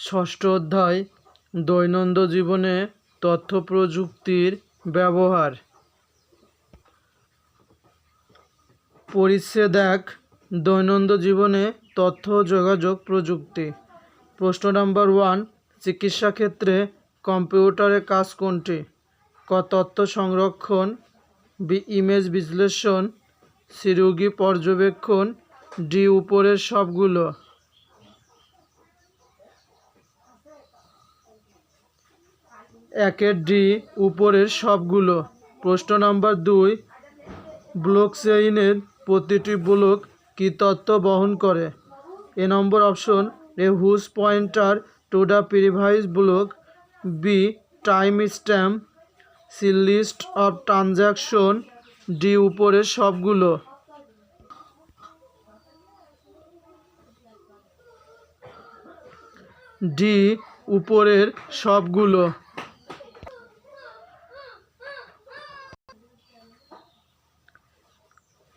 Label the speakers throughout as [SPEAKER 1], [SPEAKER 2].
[SPEAKER 1] ষষ্ঠ অধ্যায় দৈনন্দিন জীবনে তথ্য প্রযুক্তির ব্যবহার। পরিচ্ছেদ ১, দৈনন্দিন জীবনে তথ্য ও যোগাযোগ প্রযুক্তি। প্রশ্ন নাম্বার 1, চিকিৎসা ক্ষেত্রে কম্পিউটারের কাজ কোনটি? ক. তথ্য সংরক্ষণ, বি. ইমেজ বিশ্লেষণ, সি. রোগী পর্যবেক্ষণ, ডি. উপরের সবগুলো। একের ডি, উপরের সবগুলো। প্রশ্ন নাম্বার 2, ব্লকচেইনের প্রতিটি ব্লক কি তথ্য বহন করে? A number option, A hash pointer to the previous block, B. Time stamp, C. List of transaction, D. উপরের সবগুলো। ডি. উপরের সবগুলো।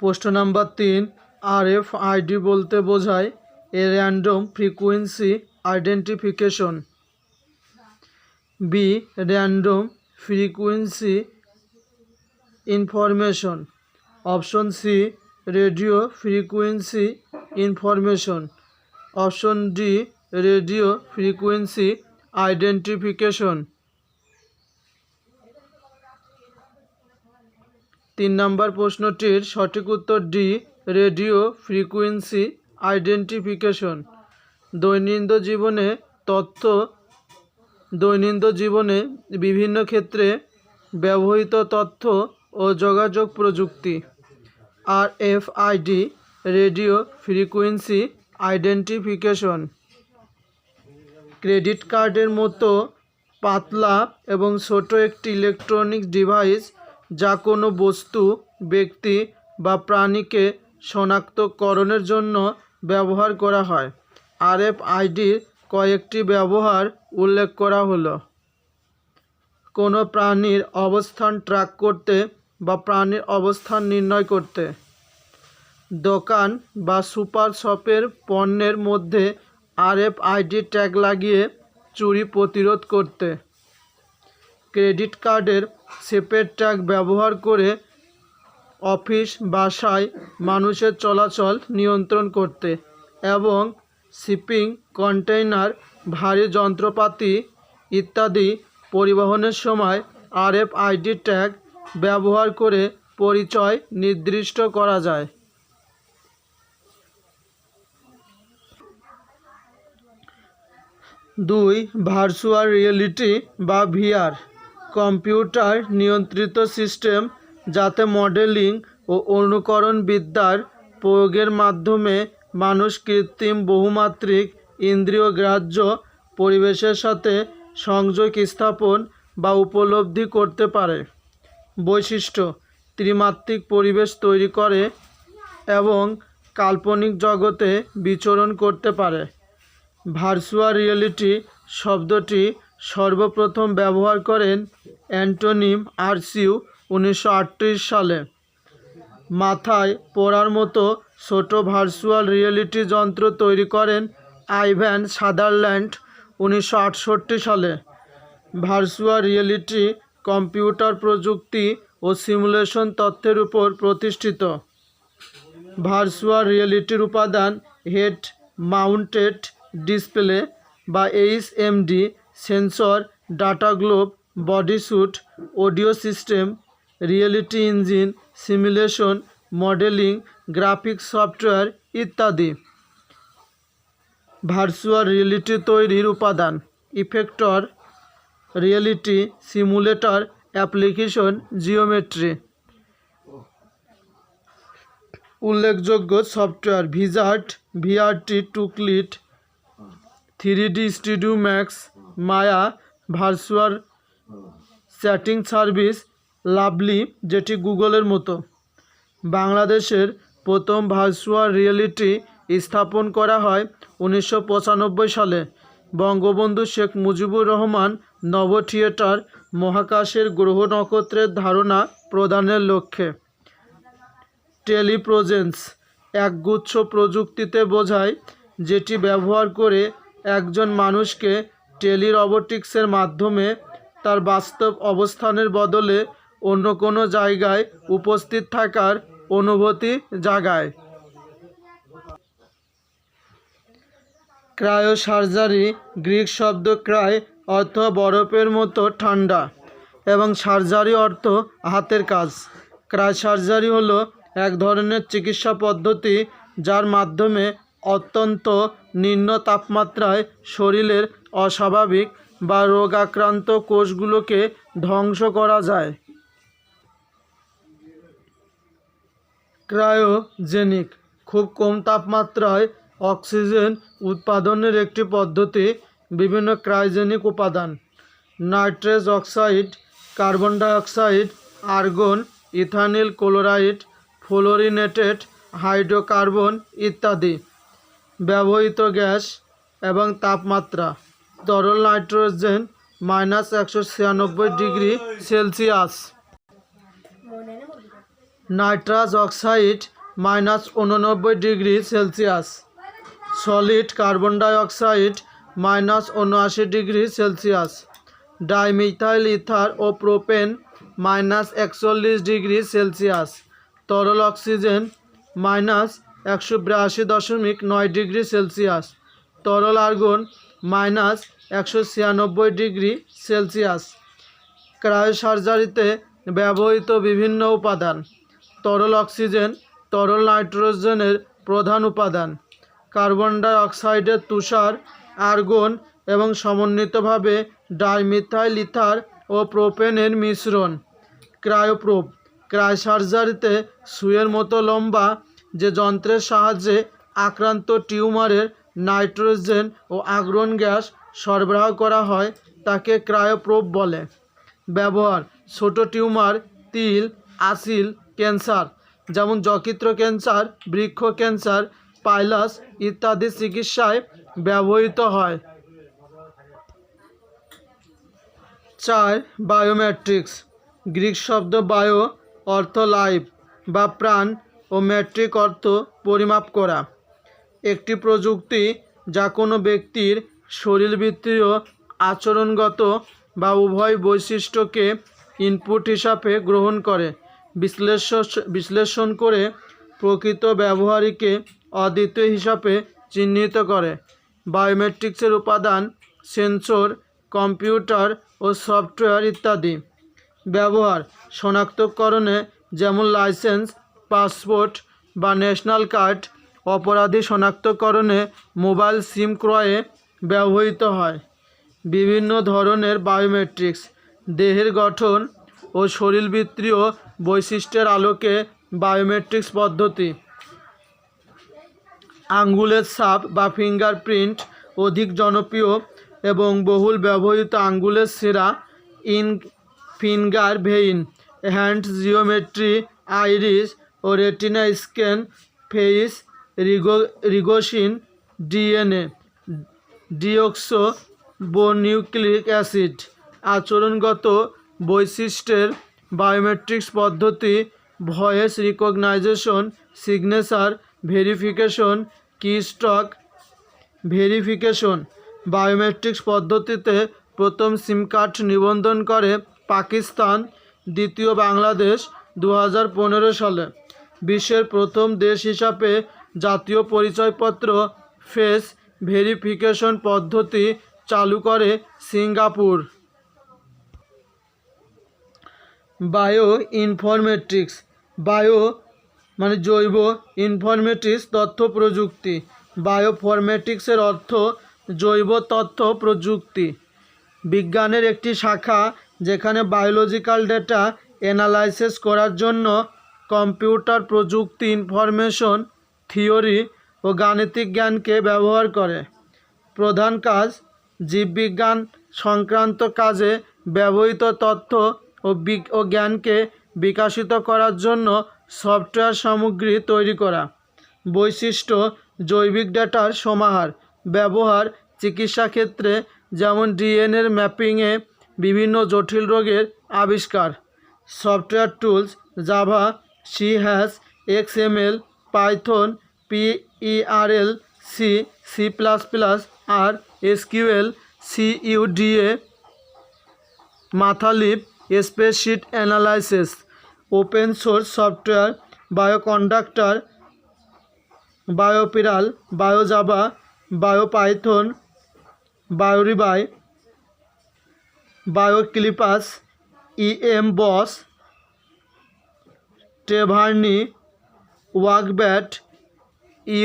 [SPEAKER 1] প্রশ্ন নাম্বার 3, RFID বলতে বোঝায় A random frequency identification, B. Random frequency information, option C. Radio frequency information, option D. Radio frequency identification. 3 নম্বর প্রশ্নটির সঠিক উত্তর ডি. Radio frequency identification. দৈনন্দিন জীবনে বিভিন্ন ক্ষেত্রে ব্যবহৃত তথ্য ও যোগাযোগ প্রযুক্তি। RFID, radio frequency identification. Credit কার্ডের মতো পাতলা এবং ছোট একটি ইলেকট্রনিক ডিভাইস যা কোনো বস্তু, ব্যক্তি বা প্রাণীকে শনাক্তকরণের জন্য ব্যবহার করা হয়। RFIDর কয়েকটি ব্যবহার উল্লেখ করা হলো: কোনো প্রাণীর অবস্থান ট্র্যাক করতে বা প্রাণীর অবস্থান নির্ণয় করতে, দোকান বা সুপার শপের পণ্যের মধ্যে RFID ট্যাগ লাগিয়ে চুরি প্রতিরোধ করতে, ক্রেডিট কার্ডের সেপের ট্যাগ ব্যবহার করে অফিস, বাসায় মানুষের চলাচল নিয়ন্ত্রণ করতে এবং শিপিং কন্টেইনার, ভারী যন্ত্রপাতি ইত্যাদি পরিবহনের সময় RFID ট্যাগ ব্যবহার করে পরিচয় নির্দিষ্ট করা যায়। 2. ভার্চুয়াল রিয়েলিটি বা VR, কম্পিউটার নিয়ন্ত্রিত সিস্টেম যাতে মডেলিং ও অনুকরণ বিদ্যার প্রয়োগের মাধ্যমে মানুষ কৃত্রিম বহুমাত্রিক ইন্দ্রিয়গ্রাহ্য পরিবেশের সাথে সংযোগ স্থাপন বা উপলব্ধি করতে পারে। বৈশিষ্ট্য: ত্রিমাত্রিক পরিবেশ তৈরি করে এবং কাল্পনিক জগতে বিচরণ করতে পারে। ভার্চুয়াল রিয়েলিটি শব্দটি সর্বপ্রথম ব্যবহার করেন অ্যান্টনিম আরসিউ 1938 সালে। মাথায় পড়ার মতো ছোট ভার্চুয়াল রিয়েলিটি যন্ত্র তৈরি করেন আইভ্যান সাদারল্যান্ড 1968 সালে। ভার্চুয়াল রিয়েলিটি কম্পিউটার প্রযুক্তি ও সিমুলেশন তত্ত্বের উপর প্রতিষ্ঠিত। ভার্চুয়াল রিয়েলিটির উপাদান হেড মাউন্টেড ডিসপ্লে বা HMD, sensor, data globe, body sweet, audio system, reality engine, simulation, modelling, graphics software ইত্যাদি। ভার্চুয়াল রিয়েলিটি তৈরির উপাদান: effector reality, simulator, application, geometry. উল্লেখযোগ্য software: ভিজার্ড, VRT toolkit, 3D studio max, মায়া, virtual chatting service, lovely যেটি গুগলের মতো। বাংলাদেশের প্রথম virtual reality স্থাপন করা হয় 1995 সালে বঙ্গবন্ধু শেখ মুজিবুর রহমান নভ থিয়েটার মহাকাশের গ্রহ নক্ষত্রের ধারণা প্রদানের লক্ষ্যে। টেলিপ্রেজেন্স একগুচ্ছ প্রযুক্তিতে বোঝায় যেটি ব্যবহার করে একজন মানুষকে টেলিরোবোটিক্সের মাধ্যমে তার বাস্তব অবস্থানের বদলে অন্য কোনো জায়গায় উপস্থিত থাকার অনুভূতি জাগায়। ক্রায়োসার্জারি গ্রিক শব্দ ক্রায় অর্থ বরফের মতো ঠান্ডা এবং সার্জারি অর্থ হাতের কাজ। ক্রায়োসার্জারি হলো এক ধরনের চিকিৎসা পদ্ধতি যার মাধ্যমে অত্যন্ত নিম্ন তাপমাত্রায় শরীরের অস্বাভাবিক বা রোগাক্রান্ত কোষগুলোকে ধ্বংস করা যায়। ক্রায়োজেনিক খুব কম তাপমাত্রায় অক্সিজেন উৎপাদনের একটি পদ্ধতি। বিভিন্ন ক্রায়োজেনিক উপাদান: nitrous oxide, carbon dioxide, argon, ethyl chloride, fluorinated hydrocarbon ইত্যাদি। ব্যবহৃত গ্যাস এবং তাপমাত্রা: তরল nitrogen -196 degree Celsius, nitrous oxide -89 degree Celsius, solid carbon dioxide -79 degree Celsius, dimethyl ether ও প্রোপেন -41 ডিগ্রি সেলসিয়াস, তরল অক্সিজেন -182.9 ডিগ্রি সেলসিয়াস, তরল argon -196 degree Celsius. ক্রায়োসার্জারিতে ব্যবহৃত বিভিন্ন উপাদান: তরল অক্সিজেন তরল নাইট্রোজেনের প্রধান উপাদান, কার্বন ডাই অক্সাইডের তুষার, আর্গন এবং সমন্বিতভাবে ডাইমিথাইল ইথার ও প্রোপেনের মিশ্রণ। ক্রায়োপ্রোব ক্রায়োসার্জারিতে সুইয়ের মতো লম্বা যে যন্ত্রের সাহায্যে আক্রান্ত টিউমারের নাইট্রোজেন ও আর্গন গ্যাস সরবরাহ করা হয় তাকে ক্রায়োপ্রোব বলে। ব্যবহার: ছোট টিউমার, তিল, আসিল ক্যান্সার যেমন যকৃত ক্যান্সার, বৃক্ক ক্যান্সার, পাইলাস ইত্যাদি চিকিৎসায় ব্যবহৃত হয়। 4. বায়োমেট্রিক্স গ্রিক শব্দ বায়ো অর্থ লাইফ বা প্রাণ ও মেট্রিক অর্থ পরিমাপ করা। একটি প্রযুক্তি যা কোনো ব্যক্তির শরীরবৃত্তীয়, আচরণগত বা উভয় বৈশিষ্ট্যকে ইনপুট হিসাবে গ্রহণ করে বিশ্লেষণ করে প্রকৃত ব্যবহারীকে অদ্বিতীয় হিসাবে চিহ্নিত করে। বায়োমেট্রিক্সের উপাদান: সেন্সর, কম্পিউটার ও সফটওয়্যার ইত্যাদি। ব্যবহার: শনাক্তকরণে যেমন লাইসেন্স, পাসপোর্ট বা ন্যাশনাল কার্ড। অপরাধী শনাক্তকরণে মোবাইল সিম ক্রয়ে ব্যবহৃত হয়। বিভিন্ন ধরনের বায়োমেট্রিক্স: দেহের গঠন ও শরীরবৃত্তীয় বৈশিষ্ট্যের আলোকে বায়োমেট্রিক্স পদ্ধতি। আঙ্গুলের ছাপ বা ফিঙ্গারপ্রিন্ট অধিক জনপ্রিয় এবং বহুল ব্যবহৃত। আঙ্গুলের শিরা, finger vein, hand geometry, iris ও retina scan, face recognition, DNA deoxyribonucleic acid. আচরণগত বৈশিষ্ট্যের বায়োমেট্রিক্স পদ্ধতি: voice recognition, signature verification, keystroke verification. Biometrics পদ্ধতিতে প্রথম সিম কার্ড নিবন্ধন করে পাকিস্তান, দ্বিতীয় বাংলাদেশ 2015 সালে। বিশ্বের প্রথম দেশ হিসাবে জাতীয় পরিচয়পত্র ফেস ভেরিফিকেশন পদ্ধতি চালু করে সিঙ্গাপুর। বায়ো ইনফরমেটিক্স বায়ো জৈব, ইনফরমেটিক্স তথ্য প্রযুক্তি। বায়োফরমেটিক্সের অর্থ জৈব তথ্য প্রযুক্তি, বিজ্ঞানের একটি শাখা যেখানে বায়োলজিক্যাল ডেটা অ্যানালাইসিস করার জন্য কম্পিউটার প্রযুক্তি ইনফরমেশন থিওরি ও গাণিতিক জ্ঞানকে ব্যবহার করে। প্রধান কাজ: জীববিজ্ঞান সংক্রান্ত কাজে ব্যবহৃত তথ্য ও জ্ঞানকে বিকশিত করার জন্য সফটওয়্যার সামগ্রী তৈরি করা। বৈশিষ্ট্য: জৈবিক ডেটার সমাহার। ব্যবহার: চিকিৎসা ক্ষেত্রে যেমন ডিএনএ ম্যাপিংয়ে বিভিন্ন জটিল রোগের আবিষ্কার। Software tools: Java, C hash, XML, Python, PERL, C, সি++, আর SQL, CUDA, Mathlib, spreadsheet analysis, open source software, Bioconductor, BioPerl, BioJava, Biopython, BioRuby, Bioclipse, EMBOSS, Taverna, ওয়াকব্যাট,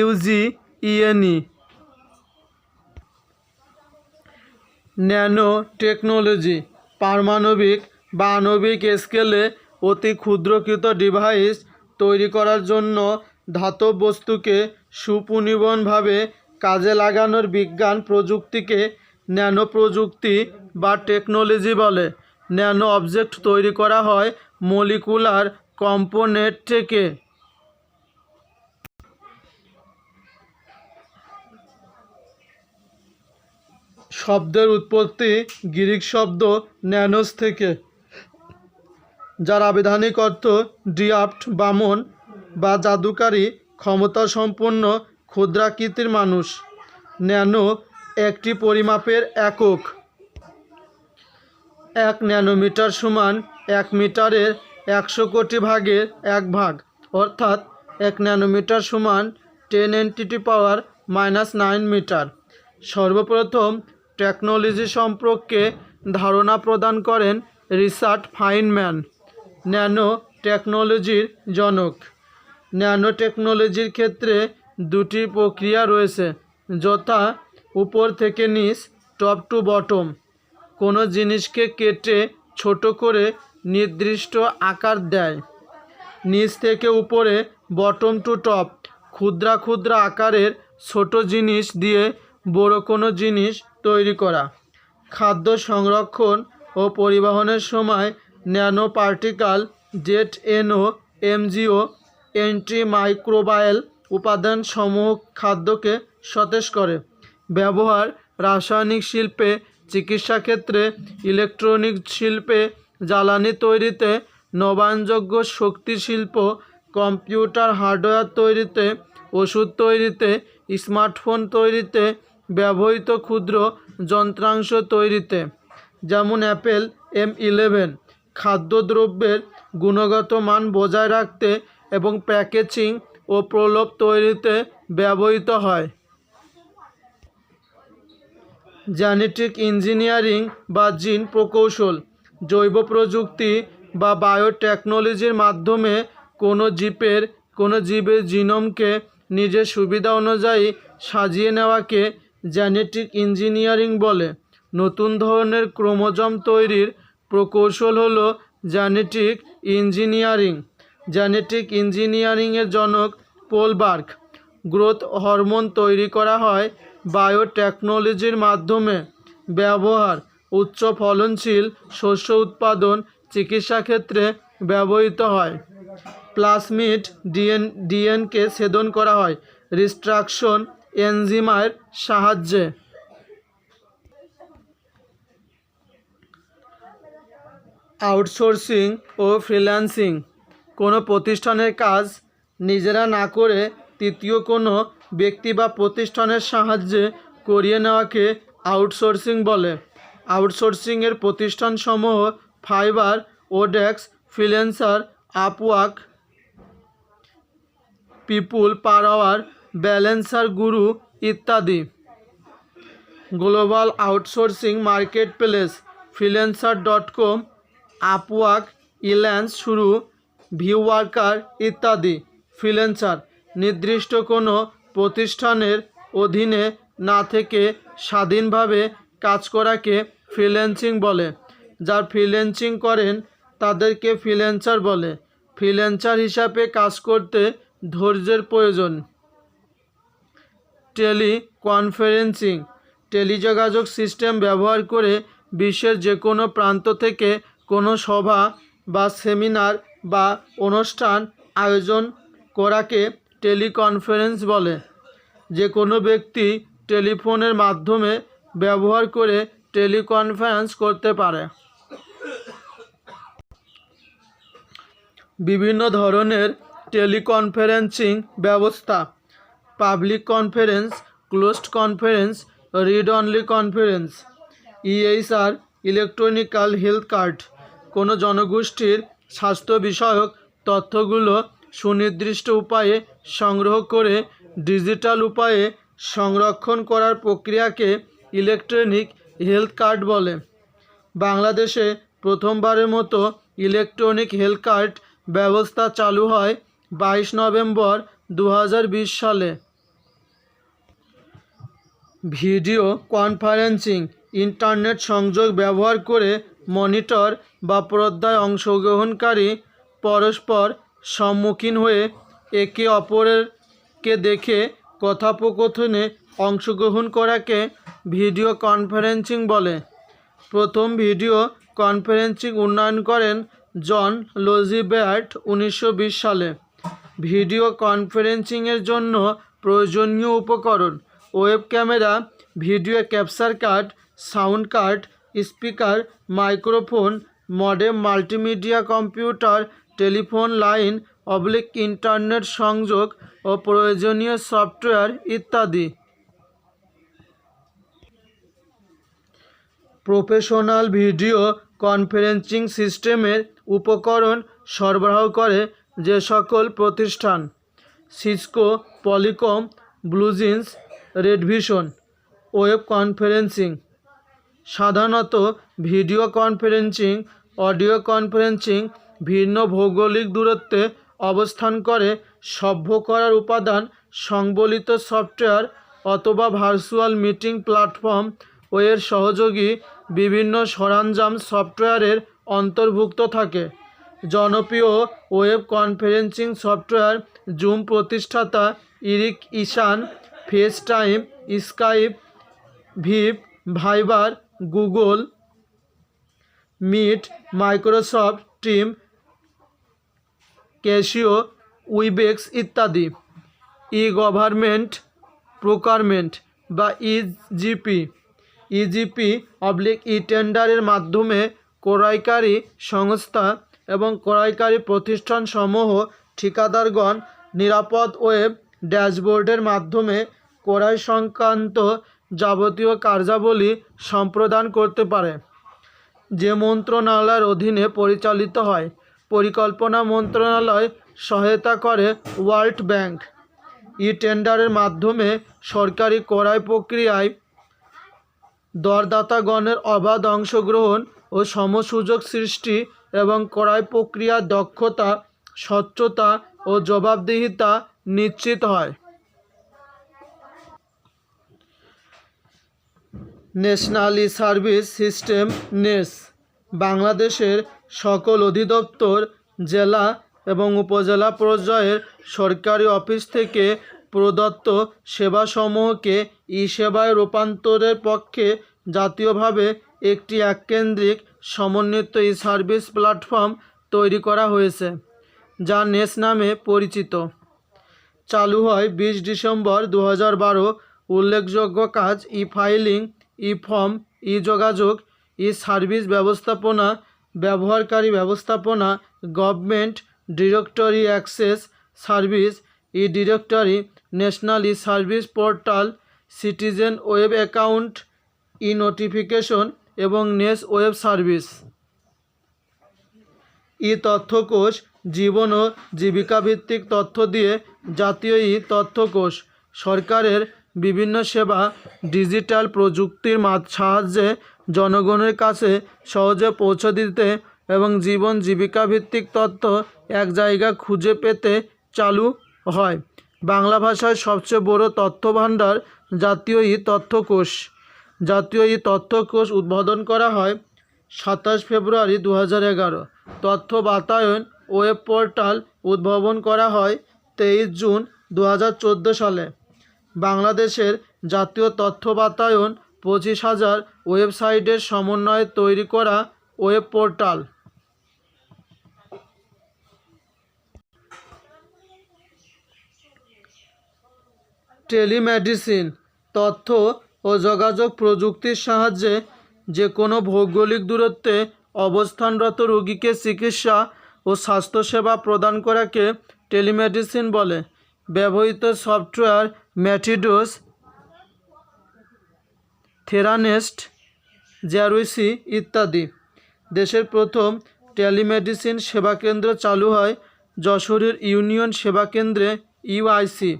[SPEAKER 1] UGENE। ন্যানো টেকনোলজি পারমাণবিক বা আণবিক স্কেলে অতি ক্ষুদ্রকৃত ডিভাইস তৈরি করার জন্য ধাতব বস্তুকে সুপুনিবনভাবে কাজে লাগানোর বিজ্ঞান প্রযুক্তিকে ন্যানো প্রযুক্তি বা টেকনোলজি বলে। ন্যানো অবজেক্ট তৈরি করা হয় মলিকুলার কম্পোনেন্ট থেকে। শব্দের উৎপত্তি গ্রিক শব্দ ন্যানোস থেকে, যার আবিধানিক অর্থ ড্রিয়াফট, বামন বা জাদুকারী, ক্ষমতাসম্পন্ন ক্ষুদ্রাকৃতির মানুষ। ন্যানো একটি পরিমাপের একক। 1 ন্যানোমিটার সমান 1 মিটারের 100 কোটি ভাগের 1 ভাগ, অর্থাৎ 1 ন্যানোমিটার সমান 10⁻⁻⁹ মিটার। সর্বপ্রথম টেকনোলজি সম্পর্কে ধারণা প্রদান করেন রিচার্ড ফাইনম্যান, ন্যানো টেকনোলজির জনক। ন্যানো টেকনোলজির ক্ষেত্রে দুটি প্রক্রিয়া রয়েছে, যথা উপর থেকে নিচ, টপ টু বটম। কোনো জিনিসকে কেটে ছোট করে নির্দিষ্ট আকার দেয়। নিচ থেকে উপরে, বটম টু টপ, ক্ষুদ্র ক্ষুদ্র আকারের ছোট জিনিস দিয়ে বড় কোনো জিনিস তৈরি করা। খাদ্য সংরক্ষণ ও পরিবহনের সময় nano particle, ZNO, MgO, antimicrobial উপাদান সমূহ খাদ্যকে সতেজ করে। ব্যবহার রাসায়নিক শিল্পে, চিকিৎসা ক্ষেত্রে, ইলেকট্রনিক শিল্পে, জ্বালানি তৈরিতে, নবায়নযোগ্য শক্তি শিল্প, কম্পিউটার হার্ডওয়্যার তৈরিতে, ওষুধ তৈরিতে, স্মার্টফোন তৈরিতে, ব্যবহৃত ক্ষুদ্র যন্ত্রাংশ তৈরিতে, যেমন অ্যাপেল M11। খাদ্যদ্রব্যের গুণগত মান বজায় রাখতে এবং প্যাকেজিং ও প্রলেপ তৈরিতে ব্যবহৃত হয়। জেনেটিক ইঞ্জিনিয়ারিং বা জিন প্রকৌশল, জৈব প্রযুক্তি বা বায়োটেকনোলজির মাধ্যমে কোনো জীবের জিনোমকে নিজের সুবিধা অনুযায়ী সাজিয়ে নেওয়াকে জেনেটিক ইঞ্জিনিয়ারিং বলে। নতুন ধরনের ক্রোমোজোম তৈরির প্রকৌশল হলো জেনেটিক ইঞ্জিনিয়ারিং। জেনেটিক ইঞ্জিনিয়ারিংয়ের জনক পল বার্গ। গ্রোথ হরমোন তৈরি করা হয় বায়োটেকনোলজির মাধ্যমে। ব্যবহার উচ্চ ফলনশীল শস্য উৎপাদন, চিকিৎসা ক্ষেত্রে ব্যবহৃত হয়। প্লাজমিড ডিএনকে ছেদন করা হয় রিস্ট্রাকশন এনজিমের সাহায্যে। আউটসোর্সিং ও ফ্রিল্যান্সিং, কোনো প্রতিষ্ঠানের কাজ নিজেরা না করে তৃতীয় কোনো ব্যক্তি বা প্রতিষ্ঠানের সাহায্যে করিয়ে নেওয়াকে আউটসোর্সিং বলে। আউটসোর্সিংয়ের প্রতিষ্ঠানসমূহ ফাইবার, ওডেক্স, ফ্রিল্যান্সার, আপওয়ার্ক, পিপুল পার আওয়ার, ব্যালেন্সার গুরু ইত্যাদি। Global outsourcing marketplace, freelancer.com, Upwork, ইল্যান্স শুরু, ভিওয়ার্কার ইত্যাদি। ফ্রিল্যান্সার নির্দিষ্ট কোনো প্রতিষ্ঠানের অধীনে না থেকে স্বাধীনভাবে কাজ করাকে ফ্রিল্যান্সিং বলে। যারা ফ্রিল্যান্সিং করেন তাদেরকে ফ্রিল্যান্সার বলে। ফ্রিল্যান্সার হিসাবে কাজ করতে ধৈর্যের প্রয়োজন। টেলিকনফারেন্সিং, টেলিযোগাযোগ সিস্টেম ব্যবহার করে বিশ্বের যে কোনো প্রান্ত থেকে কোনো সভা বা সেমিনার বা অনুষ্ঠান আয়োজন করাকে টেলিকনফারেন্স বলে। যে কোনো ব্যক্তি টেলিফোনের মাধ্যমে ব্যবহার করে টেলিকনফারেন্স করতে পারে। বিভিন্ন ধরনের টেলিকনফারেন্সিং ব্যবস্থা: public conference, closed conference, read only conference. EHR electronical health card. কোনো জনগোষ্ঠীর স্বাস্থ্য বিষয়ক তথ্যগুলো সুনির্দিষ্ট উপায়ে সংগ্রহ করে ডিজিটাল উপায়ে সংরক্ষণ করার প্রক্রিয়াকে ইলেকট্রনিক হেলথ কার্ড বলে। বাংলাদেশে প্রথমবারের মতো ইলেকট্রনিক হেলথ কার্ড ব্যবস্থা চালু হয় 22 নভেম্বর 2020 সালে। ভিডিও কনফারেন্সিং ইন্টারনেট সংযোগ ব্যবহার করে মনিটর বা পর্দায় অংশগ্রহণকারী পরস্পর সম্মুখীন হয়ে একে অপরকে দেখে কথোপকথনে অংশগ্রহণ করাকে ভিডিও কনফারেন্সিং বলে। প্রথম ভিডিও কনফারেন্সিং উন্নয়ন করেন জন লোজিব্যার্ট 1920 সালে। ভিডিও কনফারেন্সিংয়ের জন্য প্রয়োজনীয় উপকরণ: web camera, video capture card, sound card, speaker, microphone, modem, multimedia computer, telephone line internet সংযোগ ও প্রয়োজনীয় সফটওয়্যার ইত্যাদি। প্রফেশনাল ভিডিও কনফারেন্সিং সিস্টেমের উপকরণ সরবরাহ করে যে সকল প্রতিষ্ঠান: Cisco, Polycom, BlueJeans, Radvision. Web conferencing সাধারণত ভিডিও কনফারেন্সিং, অডিও কনফারেন্সিং ভিন্ন ভৌগোলিক দূরত্বে অবস্থান করে সভ্য করার উপাদান সংবলিত সফটওয়্যার অথবা ভার্চুয়াল মিটিং প্ল্যাটফর্ম ও এর সহযোগী বিভিন্ন সরঞ্জাম সফটওয়্যারের অন্তর্ভুক্ত থাকে। জনপ্রিয় ওয়েব কনফারেন্সিং সফটওয়্যার: জুম প্রতিষ্ঠাতা ইরিক ইশান, ফেসটাইম, স্কাইপ, ভিপ, Viber, Google Meet, Microsoft Team, Casio, Webex ইত্যাদি। ই-গভর্নমেন্ট প্রকারমেন্ট বা ইজিপি ই-টেন্ডারের মাধ্যমে ক্রয়কারী সংস্থা এবং ক্রয়কারী প্রতিষ্ঠানসমূহ ঠিকাদারগণ নিরাপদ ওয়েব ড্যাশবোর্ডের মাধ্যমে ক্রয় সংক্রান্ত যাবতীয় কার্যাবলী সম্পাদন করতে পারে, যে মন্ত্রণালয়ের অধীনে পরিচালিত হয়। পরিকল্পনা মন্ত্রণালয় সহায়তা করে ওয়ার্ল্ড ব্যাংক। ই-টেন্ডারের মাধ্যমে সরকারি ক্রয় প্রক্রিয়ায় দরদাতাগণের অবাধ অংশগ্রহণ ও সমসুযোগ সৃষ্টি এবং ক্রয় প্রক্রিয়ার দক্ষতা, স্বচ্ছতা ও জবাবদিহিতা নিশ্চিত হয়। ন্যাশনাল ই-সার্ভিস সিস্টেম নেস বাংলাদেশের সকল অধিদপ্তর, জেলা এবং উপজেলা পর্যায়ের সরকারি অফিস থেকে প্রদত্ত সেবাসমূহকে ই-সেবায় রূপান্তরের পক্ষে জাতীয়ভাবে একটি এককেন্দ্রিক সমন্বিত ই-সার্ভিস প্ল্যাটফর্ম তৈরি করা হয়েছে, যা নেস নামে পরিচিত। চালু হয় 20 ডিসেম্বর 2012। উল্লেখযোগ্য কাজ: ই-ফাইলিং, ই-ফর্ম, ই-যোগাযোগ, ই-সার্ভিস ব্যবস্থাপনা, ব্যবহারকারী ব্যবস্থাপনা, government directory access service, e directory, national e service portal, citizen web account, e notification এবং নেস ওয়েব সার্ভিস। ই-তথ্যকোষ জীবন ও জীবিকাভিত্তিক তথ্য দিয়ে জাতীয় ই-তথ্যকোষ সরকারের বিভিন্ন সেবা ডিজিটাল প্রযুক্তির সাহায্যে জনগণের কাছে সহজে পৌঁছে দিতে এবং জীবন জীবিকাভিত্তিক তথ্য এক জায়গা খুঁজে পেতে চালু হয়। বাংলা ভাষায় সবচেয়ে বড় তথ্য ভাণ্ডার জাতীয় ই-তথ্যকোষ। জাতীয় ই-তথ্যকোষ উদ্বোধন করা হয় 27 ফেব্রুয়ারি 2011। তথ্য বাতায়ন ওয়েব পোর্টাল উদ্ভাবন করা হয় 23 জুন 2014 সালে। বাংলাদেশের জাতীয় তথ্য বাতায়ন 25,000 ওয়েবসাইটের সমন্বয়ে তৈরি করা ওয়েব পোর্টাল। টেলিমেডিসিন তথ্য ও যোগাযোগ প্রযুক্তির সাহায্যে যে কোনো ভৌগোলিক দূরত্বে অবস্থানরত রোগীকে চিকিৎসা ও স্বাস্থ্যসেবা প্রদান করাকে টেলিমেডিসিন বলে। ব্যবহৃত সফটওয়্যার: ম্যাটিডোস, থেরানেস্ট, জ্যারুইসি ইত্যাদি। দেশের প্রথম টেলিমেডিসিন সেবাকেন্দ্র চালু হয় যশোরের ইউনিয়ন সেবাকেন্দ্রে ইউআইসি।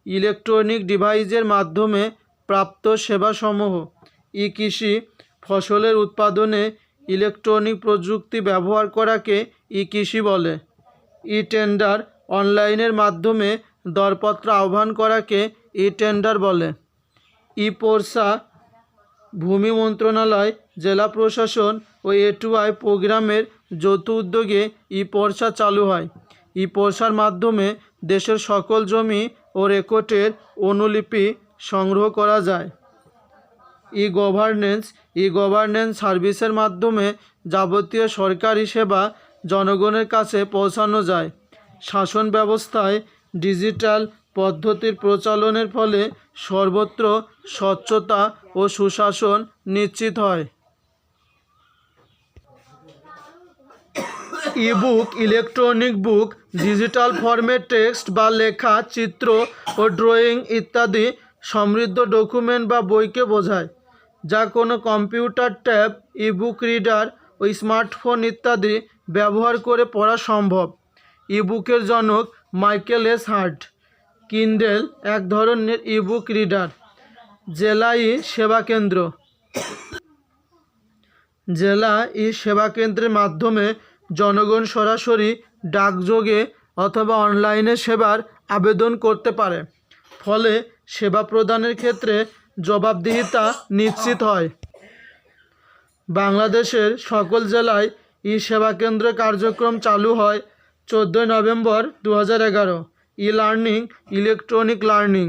[SPEAKER 1] ইলেকট্রনিক ডিভাইসের মাধ্যমে প্রাপ্ত সেবাসমূহ। ই কৃষি, ফসলের উৎপাদনে ইলেকট্রনিক প্রযুক্তি ব্যবহার করাকে ই কৃষি বলে। ই টেন্ডার, অনলাইনের মাধ্যমে দরপত্র আহ্বান করাকে ই টেন্ডার বলে। ই পর্সা, ভূমি মন্ত্রণালয়, জেলা প্রশাসন ও এ2আই প্রোগ্রামের যৌথ উদ্যোগে ই পর্সা চালু হয়। ই পর্সার মাধ্যমে দেশের সকল জমি ও রেকর্ডের অনুলিপি সংগ্রহ করা যায়। ই গভর্নেন্স সার্ভিসের মাধ্যমে যাবতীয় সরকারি সেবা জনগণের কাছে পৌঁছানো যায়। শাসন ব্যবস্থায় ডিজিটাল পদ্ধতির প্রচলনের ফলে সর্বত্র স্বচ্ছতা ও সুশাসন নিশ্চিত হয়। ই-বুক, ইলেকট্রনিক বুক, ডিজিটাল ফর্মে টেক্সট বা লেখা, চিত্র ও ড্রয়িং ইত্যাদি সমৃদ্ধ ডকুমেন্ট বা বইকে বোঝায়, যা কোনো কম্পিউটার, ট্যাব, ই-বুক রিডার ও স্মার্টফোন ইত্যাদি ব্যবহার করে পড়া সম্ভব। ই-বুকের জনক মাইকেল এস হার্ট। কিন্ডেল এক ধরনের ই-বুক রিডার। জেলা ই সেবা কেন্দ্র। জেলা ই সেবা কেন্দ্রের মাধ্যমে জনগণ সরাসরি ডাকযোগে অথবা অনলাইনে সেবার আবেদন করতে পারে, ফলে সেবা প্রদানের ক্ষেত্রে জবাবদিহিতা নিশ্চিত হয়। বাংলাদেশের সকল জেলায় ই সেবা কেন্দ্র কার্যক্রম চালু হয় 14 November 2011। E learning, electronic learning,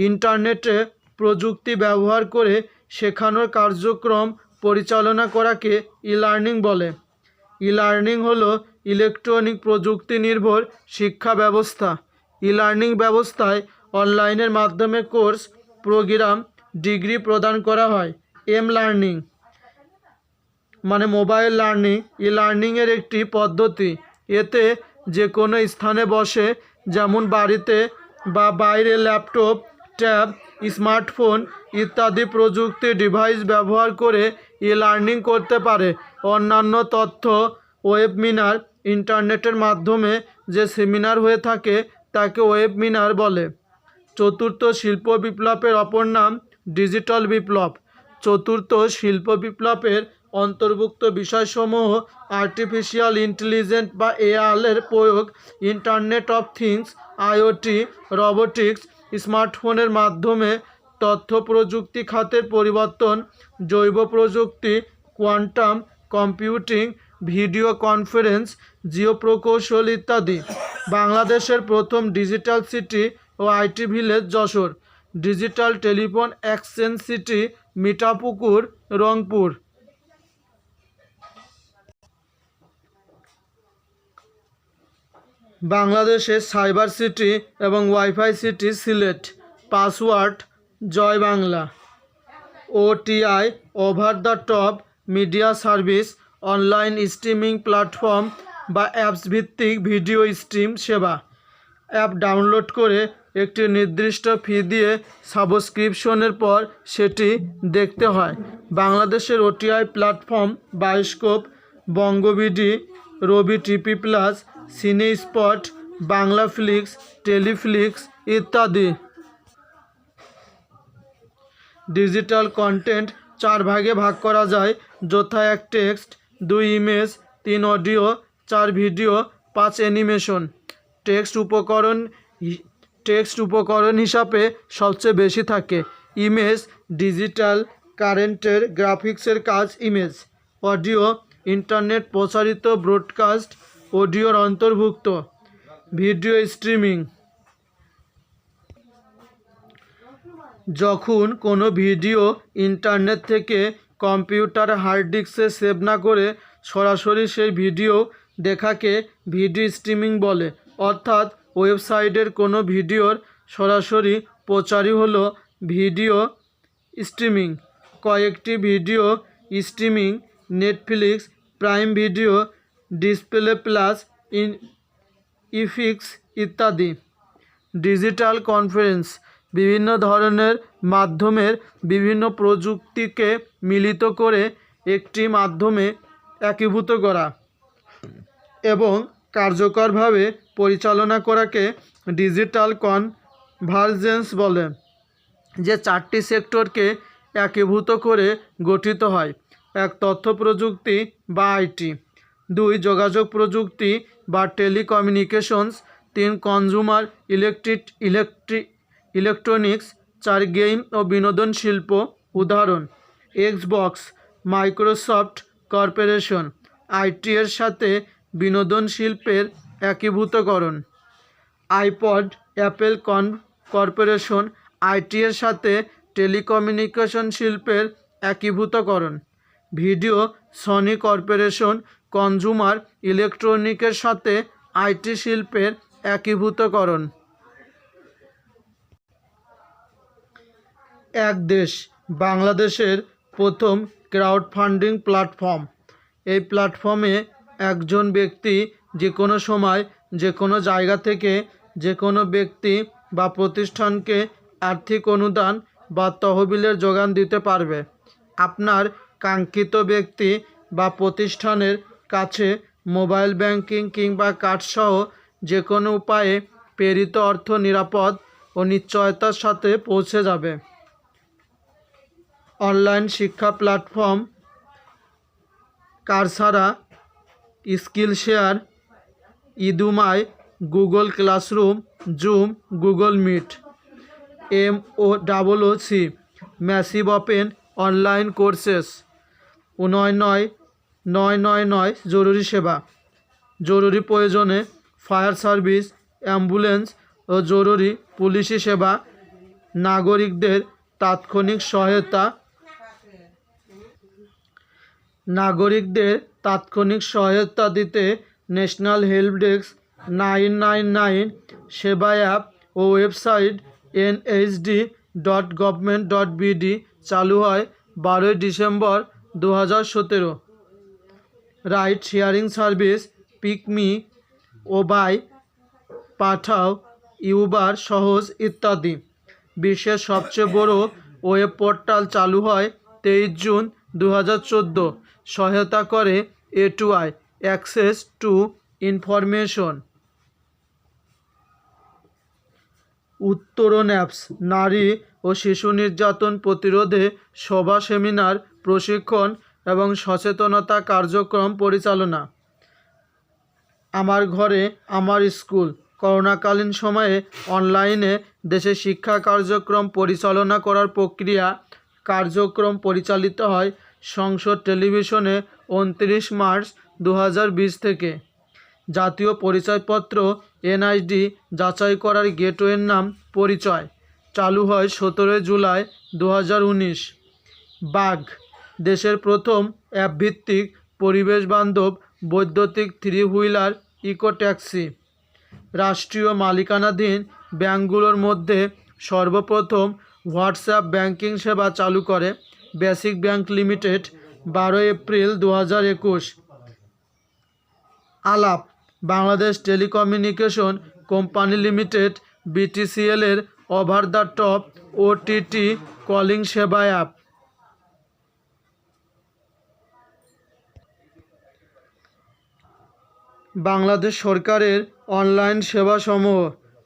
[SPEAKER 1] ইন্টারনেটে প্রযুক্তি ব্যবহার করে শেখানোর কার্যক্রম পরিচালনা করাকে ই লার্নিং বলে। ই লার্নিং হলো ইলেকট্রনিক প্রযুক্তি নির্ভর শিক্ষা ব্যবস্থা। ই লার্নিং ব্যবস্থায় অনলাইনের মাধ্যমে কোর্স, প্রোগ্রাম, ডিগ্রি প্রদান করা হয়। এম লার্নিং মানে মোবাইল লার্নিং ই লার্নিংয়ের একটি পদ্ধতি। এতে যে কোনো স্থানে বসে, যেমন বাড়িতে বা বাইরে, ল্যাপটপ, ট্যাব, স্মার্টফোন ইত্যাদি প্রযুক্তি ডিভাইস ব্যবহার করে ই লার্নিং করতে পারে। অন্যান্য তথ্য, ওয়েবমিনার, ইন্টারনেটের মাধ্যমে যে সেমিনার হয়ে থাকে তাকে ওয়েবমিনার বলে। চতুর্থ শিল্প বিপ্লবের অপর নাম ডিজিটাল বিপ্লব। চতুর্থ শিল্প বিপ্লবের অন্তর্ভুক্ত বিষয়সমূহ আর্টিফিশিয়াল ইন্টেলিজেন্স বা এআই এর প্রয়োগ, internet of things, IoT, robotics, স্মার্টফোনের মাধ্যমে তথ্য প্রযুক্তি খাতের পরিবর্তন, জৈব প্রযুক্তি, quantum computing, video conference, geo প্রকৌশল ইত্যাদি। বাংলাদেশের প্রথম ডিজিটাল সিটি ও IT village Jessore. Digital telephone exchange city Mithapukur, Rangpur. বাংলাদেশের সাইবার সিটি এবং WiFi city Sylhet. Password Joy Bangla. OTI, over the top media service, online streaming platform বা অ্যাপস ভিত্তিক ভিডিও স্ট্রিম সেবা। অ্যাপ ডাউনলোড করে একটি নির্দিষ্ট ফি দিয়ে সাবস্ক্রিপশনের পর সেটি দেখতে হয়। বাংলাদেশের ওটিআই প্ল্যাটফর্ম বায়োস্কোপ, বঙ্গবিডি, রবি টিভি প্লাস, সিনে স্পট, বাংলা ফ্লিক্স, টেলিফ্লিক্স ইত্যাদি। ডিজিটাল কন্টেন্ট 4 ভাগে ভাগ করা যায়, যথা 1 text, 2 image, 3 audio, 4 video, 5 animation. Text উপকরণ হিসাবে সবচেয়ে বেশি থাকে। ইমেজ, ডিজিটাল কারেন্টের গ্রাফিক্সের কাজ ইমেজ। অডিও, ইন্টারনেট প্রচারিত ব্রডকাস্ট অডিওর অন্তর্ভুক্ত। ভিডিও স্ট্রিমিং, যখন কোনো ভিডিও ইন্টারনেট থেকে কম্পিউটার হার্ড ডিস্কে সেভ না করে সরাসরি সেই ভিডিও দেখাকে ভিডিও স্ট্রিমিং বলে। অর্থাৎ ওয়েবসাইটের কোনো ভিডিওর সরাসরি প্রচারই হলো ভিডিও স্ট্রিমিং। কয়েকটি video streaming Netflix, prime video, display plus, iflix ইত্যাদি। ডিজিটাল কনফারেন্স, বিভিন্ন ধরনের মাধ্যমের বিভিন্ন প্রযুক্তিকে মিলিত করে একটি মাধ্যমে একীভূত করা এবং কার্যকরভাবে পরিচালনা করাকে ডিজিটাল কনভার্জেন্স বলে, যে চারটি সেক্টরকে একীভূত করে গঠিত হয়। এক, তথ্য প্রযুক্তি বা আইটি। 2, যোগাযোগ প্রযুক্তি বা টেলিকমিউনিকেশনস। 3, consumer electronics. 4, গেম ও বিনোদন শিল্প। উদাহরণ: এক্সবক্স, মাইক্রোসফট কর্পোরেশন। আইটি এর সাথে বিনোদন শিল্পের একীভূতকরণ। IPod, Apple corporation. আইটি এর সাথে টেলিকমিউনিকেশন শিল্পের একীভূতকরণ। Video, Sony corporation. কনজুমার ইলেকট্রনিকের সাথে আইটি শিল্পের একীভূতকরণ। এক দেশ, বাংলাদেশের প্রথম ক্রাউড ফান্ডিং প্ল্যাটফর্ম। এই প্ল্যাটফর্মে একজন ব্যক্তি যে কোনো সময় যে কোনো জায়গা থেকে যে কোনো ব্যক্তি বা প্রতিষ্ঠানকে আর্থিক অনুদান বা তহবিলের যোগান দিতে পারবে। আপনার কাঙ্ক্ষিত ব্যক্তি বা প্রতিষ্ঠানের কাছে মোবাইল ব্যাংকিং কিংবা কার্ডসহ যে কোনো উপায়ে প্রেরিত অর্থ নিরাপদ ও নিশ্চয়তার সাথে পৌঁছে যাবে। অনলাইন শিক্ষা platform: Coursera, Skillshare, Udemy, Google classroom, Zoom, Google Meet. MOOC, massive open online courses. 99999 জরুরি সেবা। জরুরি প্রয়োজনে ফায়ার সার্ভিস, অ্যাম্বুলেন্স ও জরুরি পুলিশি সেবা। নাগরিকদের তাৎক্ষণিক সহায়তা দিতে ন্যাশনাল হেল্প ডেস্ক 999 সেবা অ্যাপ ও ওয়েবসাইট nhd.gov.bd চালু হয় 12 December 2017। Ride sharing service Pickme, Obhai, Pathao, Uber, Shohoz ইত্যাদি। বিশ্বের সবচেয়ে বড় ওয়েব পোর্টাল চালু হয় 23 জুন 2014। সহায়তা করে A2I, অ্যাক্সেস টু ইনফরমেশন। উত্তরণ অ্যাপস, নারী ও শিশু নির্যাতন প্রতিরোধে সভা, সেমিনার, প্রশিক্ষণ এবং সচেতনতা কার্যক্রম পরিচালনা। আমার ঘরে আমার স্কুল, করোনাকালীন সময়ে অনলাইনে দেশে শিক্ষা কার্যক্রম পরিচালনা করার কার্যক্রম পরিচালিত হয় সংসদ টেলিভিশনে 29 মার্চ 2020 থেকে। জাতীয় পরিচয়পত্র NID যাচাই করার গেটওয়ের নাম পরিচয় চালু হয় 17 জুলাই 2019। বাগ, দেশের প্রথম অ্যাপভিত্তিক পরিবেশ বান্ধব বৈদ্যুতিক 3 হুইলার ইকো ট্যাক্সি। রাষ্ট্রীয় মালিকানাধীন ব্যাংকগুলোর মধ্যে সর্বপ্রথম হোয়াটসঅ্যাপ ব্যাংকিং সেবা চালু করে বেসিক ব্যাংক লিমিটেড 12 এপ্রিল 2021। আলাপ, Bangladesh telecommunication company limited BTCL এর over the top OTT calling সেবা অ্যাপ। বাংলাদেশ সরকারের অনলাইন সেবাসমূহ: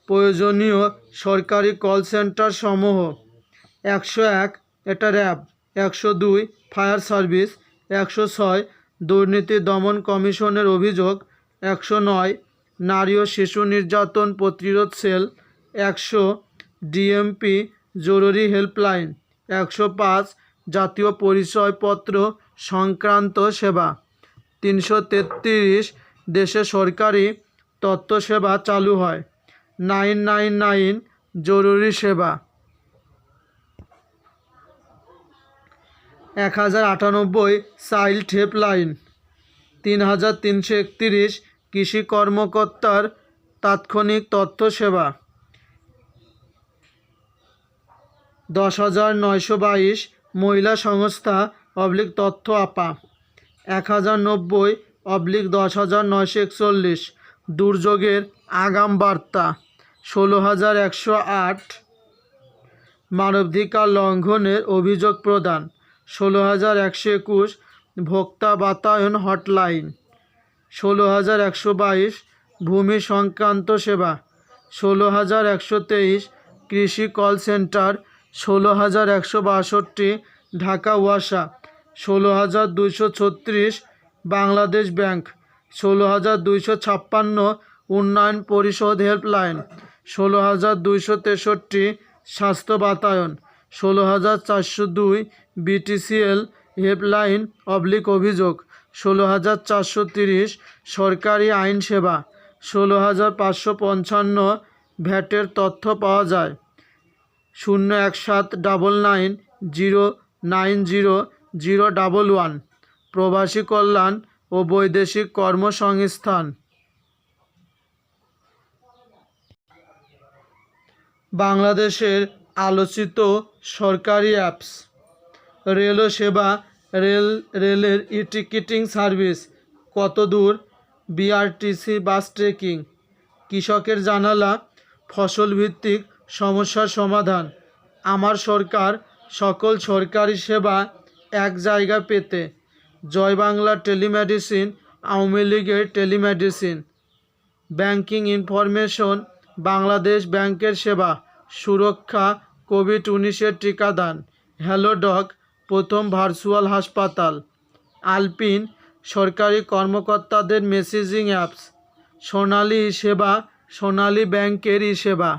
[SPEAKER 1] প্রয়োজনীয় সরকারি কল সেন্টার সমূহ: 101 এটা র্যাব, 102 ফায়ার সার্ভিস, 106 দুর্নীতি দমন কমিশনের অভিযোগ, 109 নারী ও শিশু নির্যাতন প্রতিরোধ সেল, 100 DMP জরুরি হেল্পলাইন, 105 জাতীয় পরিচয়পত্র সংক্রান্ত সেবা। 333 দেশে সরকারি তথ্য সেবা চালু হয়। 999 জরুরি সেবা। 1098 চাইল্ড হেল্পলাইন। 3331 কৃষি কর্মকর্তার তাৎক্ষণিক তথ্য সেবা। 10,922 মহিলা সংস্থা তথ্য আপা। 1090/10,941 দুর্যোগের আগাম বার্তা। 16,108 মানবাধিকার লঙ্ঘনের অভিযোগ প্রদান ১৬,১২১ ভোক্তা বাতায়ন হটলাইন ১৬,১২২ ভূমি সংক্রান্ত সেবা ১৬,১২৩ কৃষি কল সেন্টার ১৬,১৬২ ঢাকা ওয়াসা ১৬,২৩৬ বাংলাদেশ ব্যাংক ১৬,২৫৬ উন্নয়ন পরিষদ হেল্পলাইন ১৬,২৬৩ স্বাস্থ্য বাতায়ন ১৬,৪০২ বিটিসিএল হেল্পলাইন অভিযোগ ১৬,৪৩০ সরকারি আইন সেবা ১৬,৫৫৫ ভ্যাটের তথ্য পাওয়া যায় ০১৭99009011 প্রবাসী কল্যাণ ও বৈদেশিক কর্মসংস্থান। বাংলাদেশের আলোচিত সরকারি অ্যাপস রেল সেবা রেলের টিকিটিং সার্ভিস কতদূর বিআরটিসি বাস ট্রেকিং কৃষকের জানালা ফসল ভিত্তিক সমস্যার সমাধান আমার সরকার সকল সরকারি সেবা এক জায়গা পেতে জয় বাংলা টেলিমেডিসিন আওয়ামী লীগের টেলিমেডিসিন ব্যাংকিং ইনফরমেশন বাংলাদেশ ব্যাংকের সেবা সুরক্ষা কোভিড-১৯ টিকাদান হ্যালো ডগ প্রথম ভার্চুয়াল হাসপাতাল আলপিন সরকারি কর্মকর্তাদের মেসেজিং অ্যাপস সোনালী সেবা সোনালী ব্যাংকের সেবা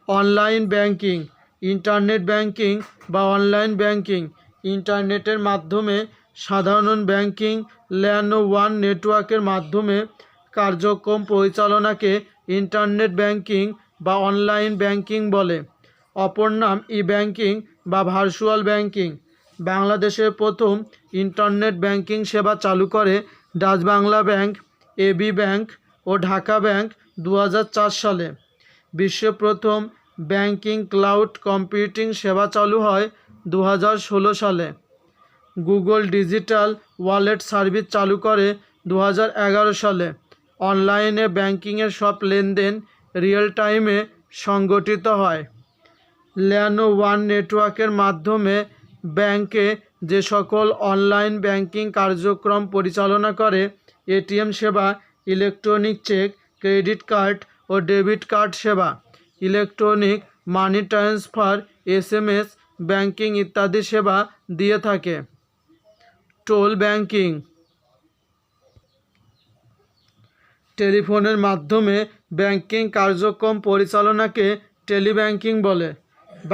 [SPEAKER 1] অনলাইন ব্যাংকিং ইন্টারনেট ব্যাংকিং বা অনলাইন ব্যাংকিং ইন্টারনেটের মাধ্যমে সাধারণ ব্যাংকিং ল্যান ওয়ান নেটওয়ার্কের মাধ্যমে কার্যক্রম পরিচালনাকে ইন্টারনেট ব্যাংকিং বা অনলাইন ব্যাংকিং বলে অপর নাম ই ব্যাংকিং বা ভার্চুয়াল ব্যাংকিং বাংলাদেশের প্রথম ইন্টারনেট ব্যাংকিং সেবা চালু করে Dutch Bangla bank AB bank ও ঢাকা ব্যাংক ২০০৪ সালে বিশ্বের প্রথম ব্যাংকিং ক্লাউড কম্পিউটিং সেবা চালু হয় ২০১৬ সালে গুগল ডিজিটাল ওয়ালেট সার্ভিস চালু করে ২০১১ সালে অনলাইনে ব্যাংকিংয়ের সব লেনদেন রিয়েল টাইমে সংগঠিত হয় ল্যান ওয়ান নেটওয়ার্কের মাধ্যমে ব্যাংকে যে সকল অনলাইন ব্যাংকিং কার্যক্রম পরিচালনা করে এটিএম সেবা ইলেকট্রনিক চেক ক্রেডিট কার্ড ও ডেবিট কার্ড সেবা electronic money transfer SMS banking ইত্যাদি সেবা দিয়ে থাকে টোল ব্যাংকিং টেলিফোনের মাধ্যমে ব্যাংকিং কার্যক্রম পরিচালনাকে টেলিব্যাংকিং বলে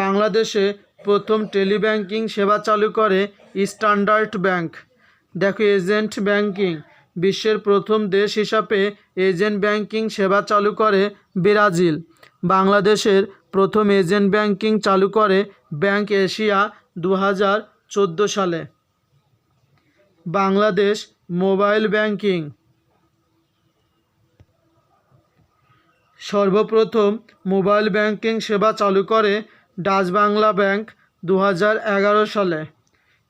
[SPEAKER 1] বাংলাদেশে প্রথম টেলিব্যাংকিং সেবা চালু করে স্ট্যান্ডার্ড ব্যাংক দেখো এজেন্ট ব্যাংকিং বিশ্বের প্রথম দেশ হিসাবে এজেন্ট ব্যাংকিং সেবা চালু করে ব্রাজিল বাংলাদেশের প্রথম এজেন্ট ব্যাংকিং চালু করে ব্যাংক এশিয়া ২০১৪ সালে বাংলাদেশ মোবাইল ব্যাংকিং সর্বপ্রথম মোবাইল ব্যাংকিং সেবা চালু করে ডাচ বাংলা ব্যাংক ২০১১ সালে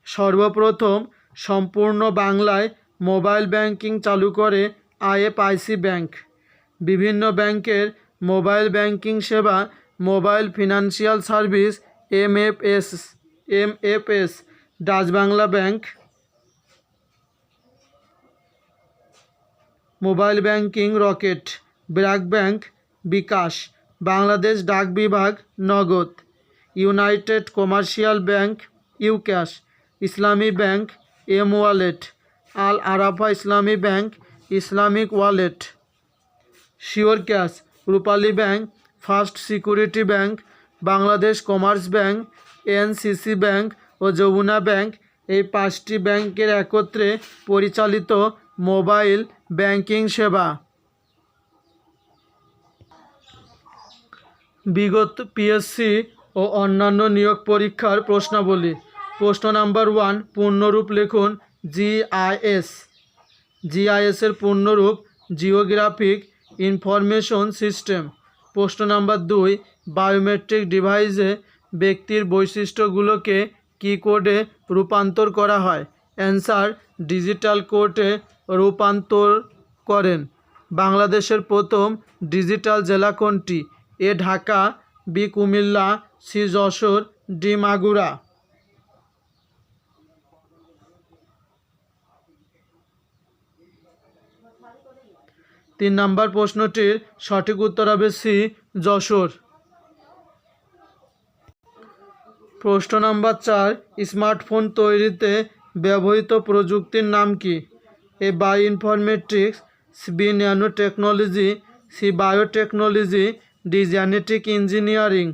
[SPEAKER 1] সর্বপ্রথম সম্পূর্ণ বাংলায় মোবাইল ব্যাংকিং চালু করে আইএফআইসি ব্যাংক বিভিন্ন ব্যাংকের মোবাইল ব্যাংকিং সেবা mobile financial service MFS Dutch Bangla bank mobile banking Rocket BRAC bank bKash Bangladesh Dak Bibhag Nagad United Commercial bank UCash Islami bank M wallet Al Arafah Islami bank Islamic wallet sure cash Rupali bank First Security bank Bangladesh commerce bank NCC bank ও Jamuna bank এই 5টি ব্যাংকের একত্রে পরিচালিত mobile banking সেবা বিগত PSC ও অন্যান্য নিয়োগ পরীক্ষার প্রশ্নাবলী প্রশ্ন নাম্বার 1 পূর্ণরূপ লিখুন জিআইএস এর পূর্ণরূপ জিওগ্রাফিক ইনফরমেশন সিস্টেম প্রশ্ন নাম্বার 2 বায়োমেট্রিক ডিভাইসে ব্যক্তির বৈশিষ্ট্যগুলোকে কি কোডে রূপান্তর করা হয় অ্যান্সার ডিজিটাল কোডে রূপান্তর করেন বাংলাদেশের প্রথম ডিজিটাল জেলা কোনটি A Dhaka B Comilla C Jessore, D Magura. 3 নম্বর প্রশ্নটির সঠিক উত্তর হবে সি যশোর। প্রশ্ন নাম্বার 4, স্মার্টফোন তৈরিতে ব্যবহৃত প্রযুক্তির নাম কি? A bioinformatics, B nano technology, C biotechnology, D genetic engineering.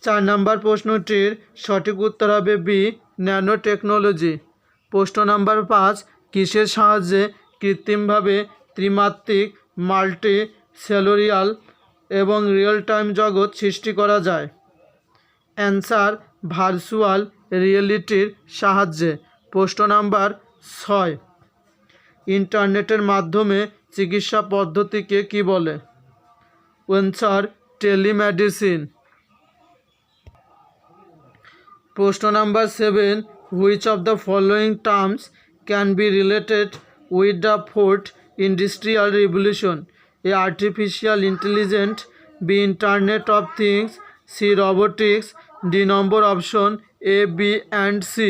[SPEAKER 1] 4 নম্বর প্রশ্নটির সঠিক উত্তর হবে বি ন্যানো টেকনোলজি। প্রশ্ন নাম্বার 5, কিসের সাহায্যে কৃত্রিমভাবে ত্রিমাত্রিক, মাল্টি সেলুরিয়াল এবং রিয়েল টাইম জগৎ সৃষ্টি করা যায়? অ্যান্সার, ভার্চুয়াল রিয়েলিটির সাহায্যে। প্রশ্ন নাম্বার 6, ইন্টারনেটের মাধ্যমে চিকিৎসা পদ্ধতিকে কি বলে? Answer, telemedicine. প্রশ্ন number 7, which of the following terms can be related with the fourth industrial revolution? A artificial intelligent, B internet of things, C robotics, D number option A, B and C.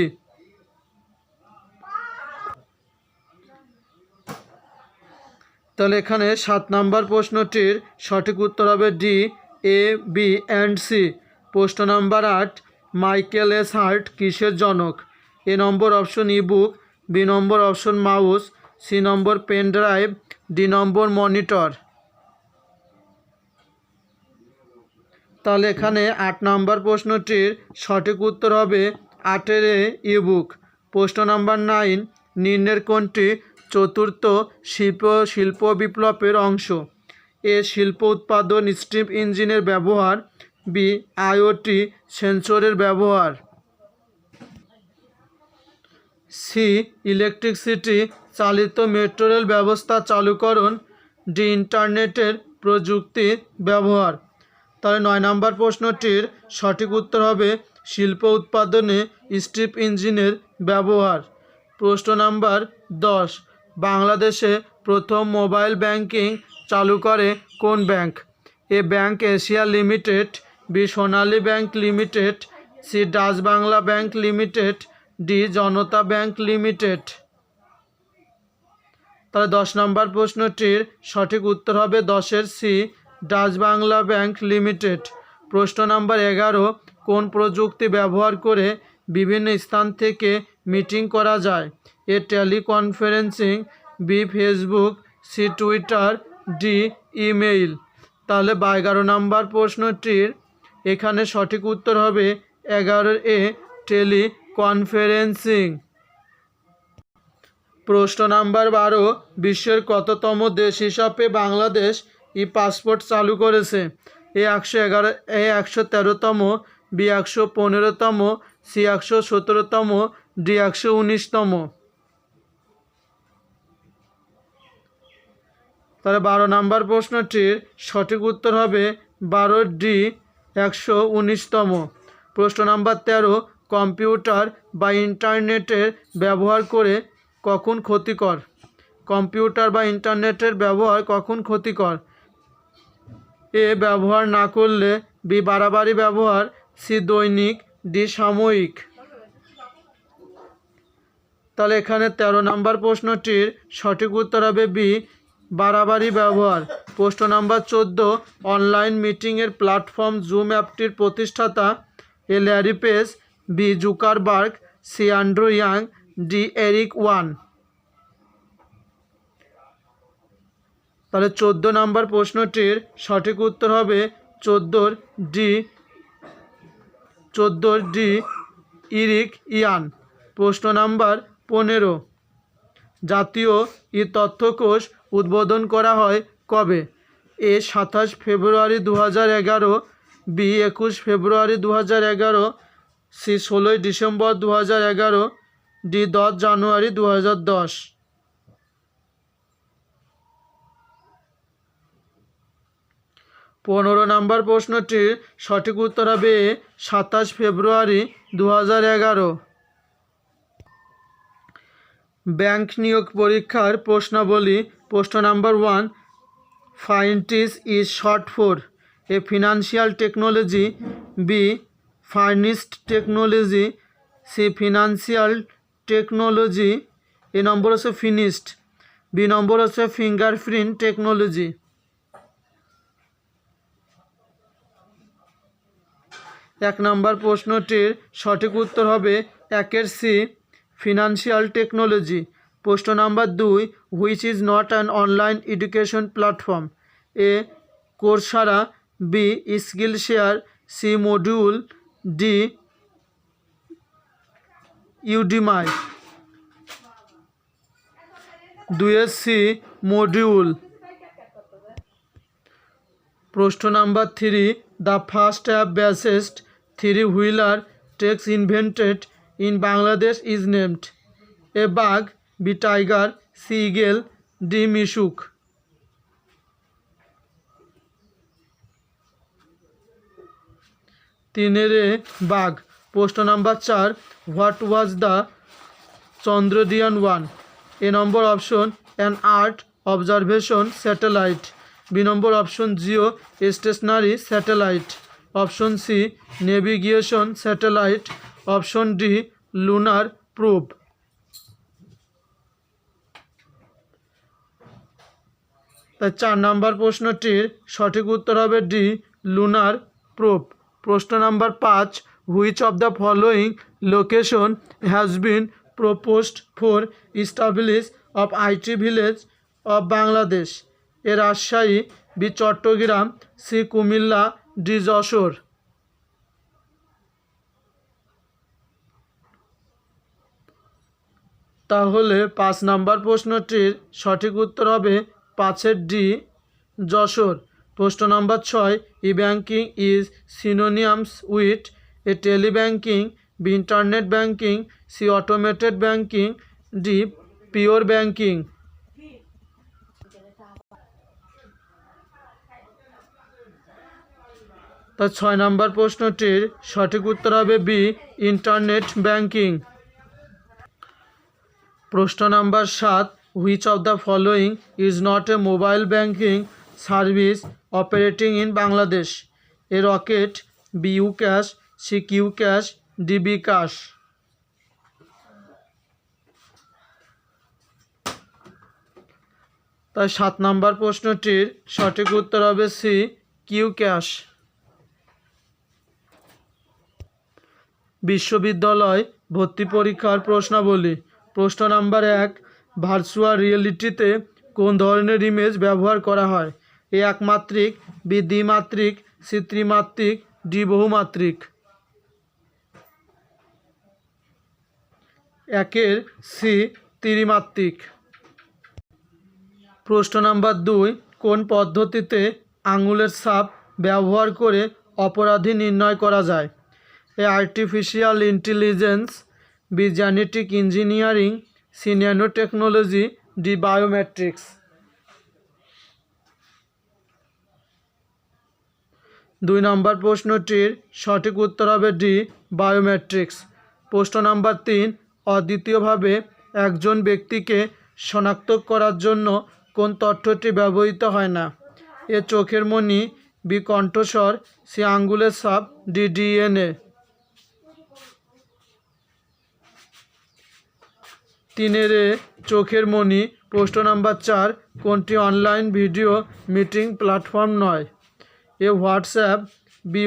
[SPEAKER 1] তাহলে এখানে 7 নম্বর প্রশ্নটির সঠিক উত্তর হবে D, A, B and C. প্রশ্ন number 8, Michael S Hart কিসের জনক? A number option ebook, B number option mouse, C নম্বর পেন ড্রাইভ, ডি নম্বর মনিটর। তাহলে এখানে 8 নম্বর প্রশ্নটির সঠিক উত্তর হবে 8 ইবুক। প্রশ্ন নাম্বার 9, নিম্নের কোনটি চতুর্থ শিল্প বিপ্লবের অংশ? এ শিল্প উৎপাদন স্টিম ইঞ্জিনের ব্যবহার, বি আইওটি সেন্সরের ব্যবহার, সি ইলেকট্রিসিটি চালিত মেট্রো রেল ব্যবস্থা চালুকরণ, ডি ইন্টারনেটের প্রযুক্তির ব্যবহার। তাহলে 9 নম্বর প্রশ্নটির সঠিক উত্তর হবে শিল্প উৎপাদনে স্টিম ইঞ্জিনের ব্যবহার। প্রশ্ন নাম্বার 10, বাংলাদেশে প্রথম মোবাইল ব্যাংকিং চালু করে কোন bank? A bank Asia limited, B Sonali bank limited, C Dutch Bangla bank limited, D Janata bank limited. তাহলে 10 নম্বর প্রশ্নটির সঠিক উত্তর হবে 10 C Dutch Bangla bank limited. প্রশ্ন নাম্বার 11, কোন প্রযুক্তি ব্যবহার করে বিভিন্ন স্থান থেকে মিটিং করা যায়? A teleconferencing, B Facebook, C Twitter, D email. তাহলে 11 নম্বর প্রশ্নটির এখানে সঠিক উত্তর হবে 11 এ টেলিকনফারেন্সিং। প্রশ্ন নাম্বার 12, বিশ্বের কততম দেশ হিসাবে বাংলাদেশ ই পাসপোর্ট চালু করেছে? এ 111, এ 113তম, বি 115তম, সি 117তম, ডি 119তম। তাহলে 12 নম্বর প্রশ্নটির সঠিক উত্তর হবে 12 ডি 119তম। প্রশ্ন নাম্বার 13, কম্পিউটার বা ইন্টারনেটের ব্যবহার করে কখন ক্ষতিকর? কম্পিউটার বা ইন্টারনেটের ব্যবহার কখন ক্ষতিকর? এ ব্যবহার না করলে, বি বাড়াবাড়ি ব্যবহার, সি দৈনিক, ডি সাময়িক। তাহলে এখানে 13 নম্বর প্রশ্নটির সঠিক উত্তর হবে বি বাড়াবাড়ি ব্যবহার। প্রশ্ন নাম্বার 14, অনলাইন মিটিংয়ের প্ল্যাটফর্ম জুম অ্যাপটির প্রতিষ্ঠাতা? A Larry Page, B Zuckerberg, C Andrew Yang, D Eric Yuan. তাহলে 14 নম্বর প্রশ্নটির সঠিক উত্তর হবে 14 ডি ইরিক ইয়ান। প্রশ্ন নাম্বার 15, জাতীয় ই তথ্যকোষ উদ্বোধন করা হয় কবে? এ 27 ফেব্রুয়ারি 2011, বি 21 ফেব্রুয়ারি 2011, সি 16 ডিসেম্বর 2011, ডি 10 জানুয়ারি 2010। 15 নম্বর প্রশ্নটির সঠিক উত্তর হবে 27 ফেব্রুয়ারি 2011। ব্যাংক নিয়োগ পরীক্ষার প্রশ্নাবলী। প্রশ্ন number 1, fintech is short for? A financial technology, B ফার্নিস্ট technology, C financial technology, A নম্বর হচ্ছে ফিনিস্ট, বি নম্বর হচ্ছে ফিঙ্গারপ্রিন্ট টেকনোলজি। এক নম্বর প্রশ্নটির সঠিক উত্তর হবে একের সি ফিনান্সিয়াল টেকনোলজি। প্রশ্ন number 2, which is not an online education platform? A Coursera, B skill share, C module, D Udemy. 2 C module. প্রশ্ন number 3, the first app based 3-wheeler truck invented in Bangladesh is named? A Bagh, B tiger, C eagle, D Mishuk. 3 Bagh. প্রশ্ন number 4, what was the Chandrayaan? A number option an earth observation satellite, B number option Jio stationary satellite, option C navigation satellite, option D lunar probe. তাই 4 নম্বর প্রশ্নটির সঠিক উত্তর হবে D lunar probe. প্রশ্ন number 5, which of the following location has been proposed for establish of IT village of Bangladesh? A Rajshahi, B Chittagong, C Comilla, D Jessore. তাহলে 5 নম্বর প্রশ্নটির সঠিক উত্তর হবে 5-এর ডি যশোর। প্রশ্ন নম্বর 6, e banking is synonymous with? A tele banking, B internet banking, C automated banking, D pure banking. তা 6 নম্বর প্রশ্নটির সঠিক উত্তর হবে বি ইন্টারনেট ব্যাঙ্কিং। প্রশ্ন number 7, which of the following is not a mobile banking service operating in Bangladesh? A Rocket, B UCash, C QCash, D bKash. তাই 7 নম্বর প্রশ্নটির সঠিক উত্তর হবে সি কিউক্যাশ। বিশ্ববিদ্যালয় ভর্তি পরীক্ষার প্রশ্নাবলী। প্রশ্ন নাম্বার 1, ভার্চুয়াল রিয়েলিটিতে কোন ধরনের ইমেজ ব্যবহার করা হয়? এ একমাত্রিক, বি দ্বিমাত্রিক, সি ত্রিমাত্রিক, ডি বহুমাত্রিক। 1-এর সি ত্রিমাত্রিক। প্রশ্ন নাম্বার 2, কোন পদ্ধতিতে আঙুলের ছাপ ব্যবহার করে অপরাধী নির্ণয় করা যায়? A artificial intelligence, B genetic engineering, C nano technology, D biometrics. 2 নম্বর প্রশ্নটির সঠিক উত্তর হবে ডি বায়োমেট্রিক্স। প্রশ্ন নাম্বার 3, অদ্বিতীয়ভাবে একজন ব্যক্তিকে শনাক্ত করার জন্য কোন তথ্যটি ব্যবহৃত হয় না? এ চোখের মণি, বি কণ্ঠস্বর, সি আঙ্গুলের ছাপ, ডি ডিএনএ। 3-এর চোখের মণি। প্রশ্ন নাম্বার 4, কোনটি অনলাইন ভিডিও মিটিং প্ল্যাটফর্ম নয়? A WhatsApp, B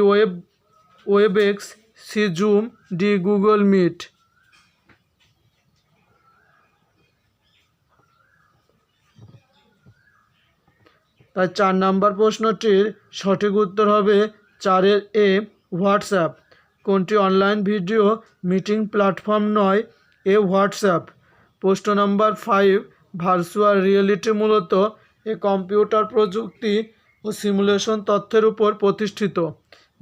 [SPEAKER 1] Webex, C Zoom, D Google Meet. তাই 4 নম্বর প্রশ্নটির সঠিক উত্তর হবে 4-এর এ হোয়াটসঅ্যাপ। কোনটি অনলাইন ভিডিও মিটিং প্ল্যাটফর্ম নয়? A WhatsApp. প্রশ্ন নম্বর 5, ভার্চুয়াল রিয়েলিটি মূলত এ কম্পিউটার প্রযুক্তি ও সিমুলেশন তথ্যের উপর প্রতিষ্ঠিত।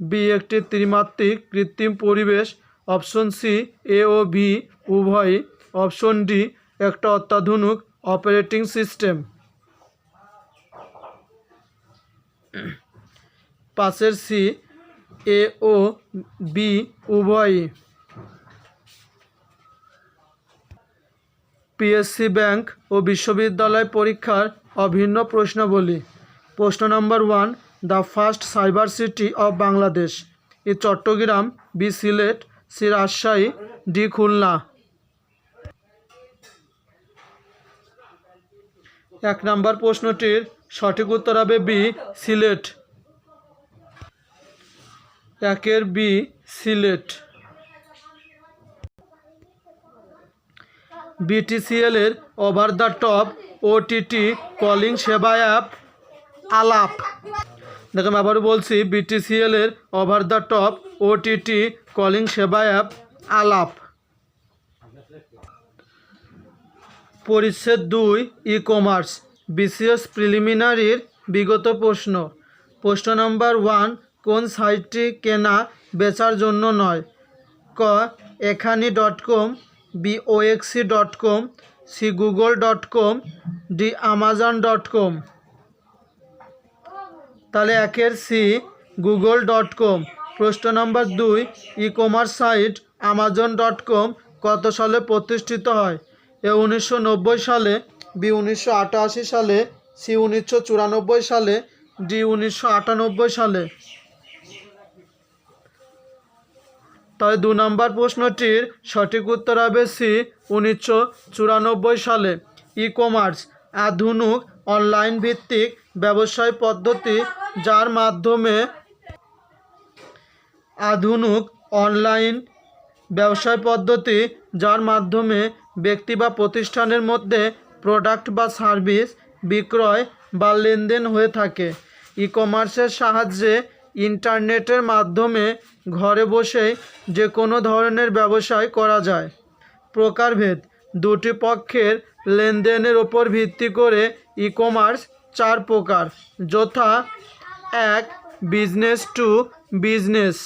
[SPEAKER 1] বি একটি ত্রিমাত্রিক কৃত্রিম পরিবেশ, অপশন সি এ ও বি উভয়ই, অপশন ডি একটা অত্যাধুনিক অপারেটিং সিস্টেম। 5-এর সি এ ও বি উভয়ই। পিএসসি ব্যাংক ও বিশ্ববিদ্যালয় পরীক্ষার অভিন্ন প্রশ্নাবলী। প্রশ্ন number 1, the first cyber city of Bangladesh? E Chittagong, B Sylhet, C Rajshahi, D Khulna. 1 নম্বর প্রশ্নটির সঠিক উত্তর হবে B Sylhet. 1 B Sylhet. BTCL এর over the top OTT calling সেবা অ্যাপ আলাপ। দেখুন আবারও বলছি, বিটিসিএল এর over the top OTT calling সেবা অ্যাপ আলাপ। পরিচ্ছেদ 2, ই কমার্স, বিসিএস প্রিলিমিনারির বিগত প্রশ্ন। প্রশ্ন নম্বর 1, কোন সাইটটি কেনা বেচার জন্য নয়? ক এখানি.com, B oxy.com, C google.com, D amazon.com। তাহলে 1 সি google.com। প্রশ্ন নম্বর 2, ই কমার্স সাইট amazon.com কত সালে প্রতিষ্ঠিত হয়? এ 1990 সালে, বি 1988 সালে, সি 1994 সালে, ডি 1998 সালে। তাই 2 নম্বর প্রশ্নটির সঠিক উত্তর হবে সি 1994 সালে। ই কমার্স আধুনিক অনলাইন ভিত্তিক ব্যবসায় পদ্ধতি যার মাধ্যমে ব্যক্তি বা প্রতিষ্ঠানের মধ্যে প্রোডাক্ট বা সার্ভিস বিক্রয় বা লেনদেন হয়ে থাকে। ই কমার্সের সাহায্যে ইন্টারনেটের মাধ্যমে ঘরে বসেই যে কোনো ধরনের ব্যবসায় করা যায়। প্রকারভেদ: দুটি পক্ষের লেনদেনের উপর ভিত্তি করে ই কমার্স 4 প্রকার, যথা: 1 বিজনেস টু বিজনেস,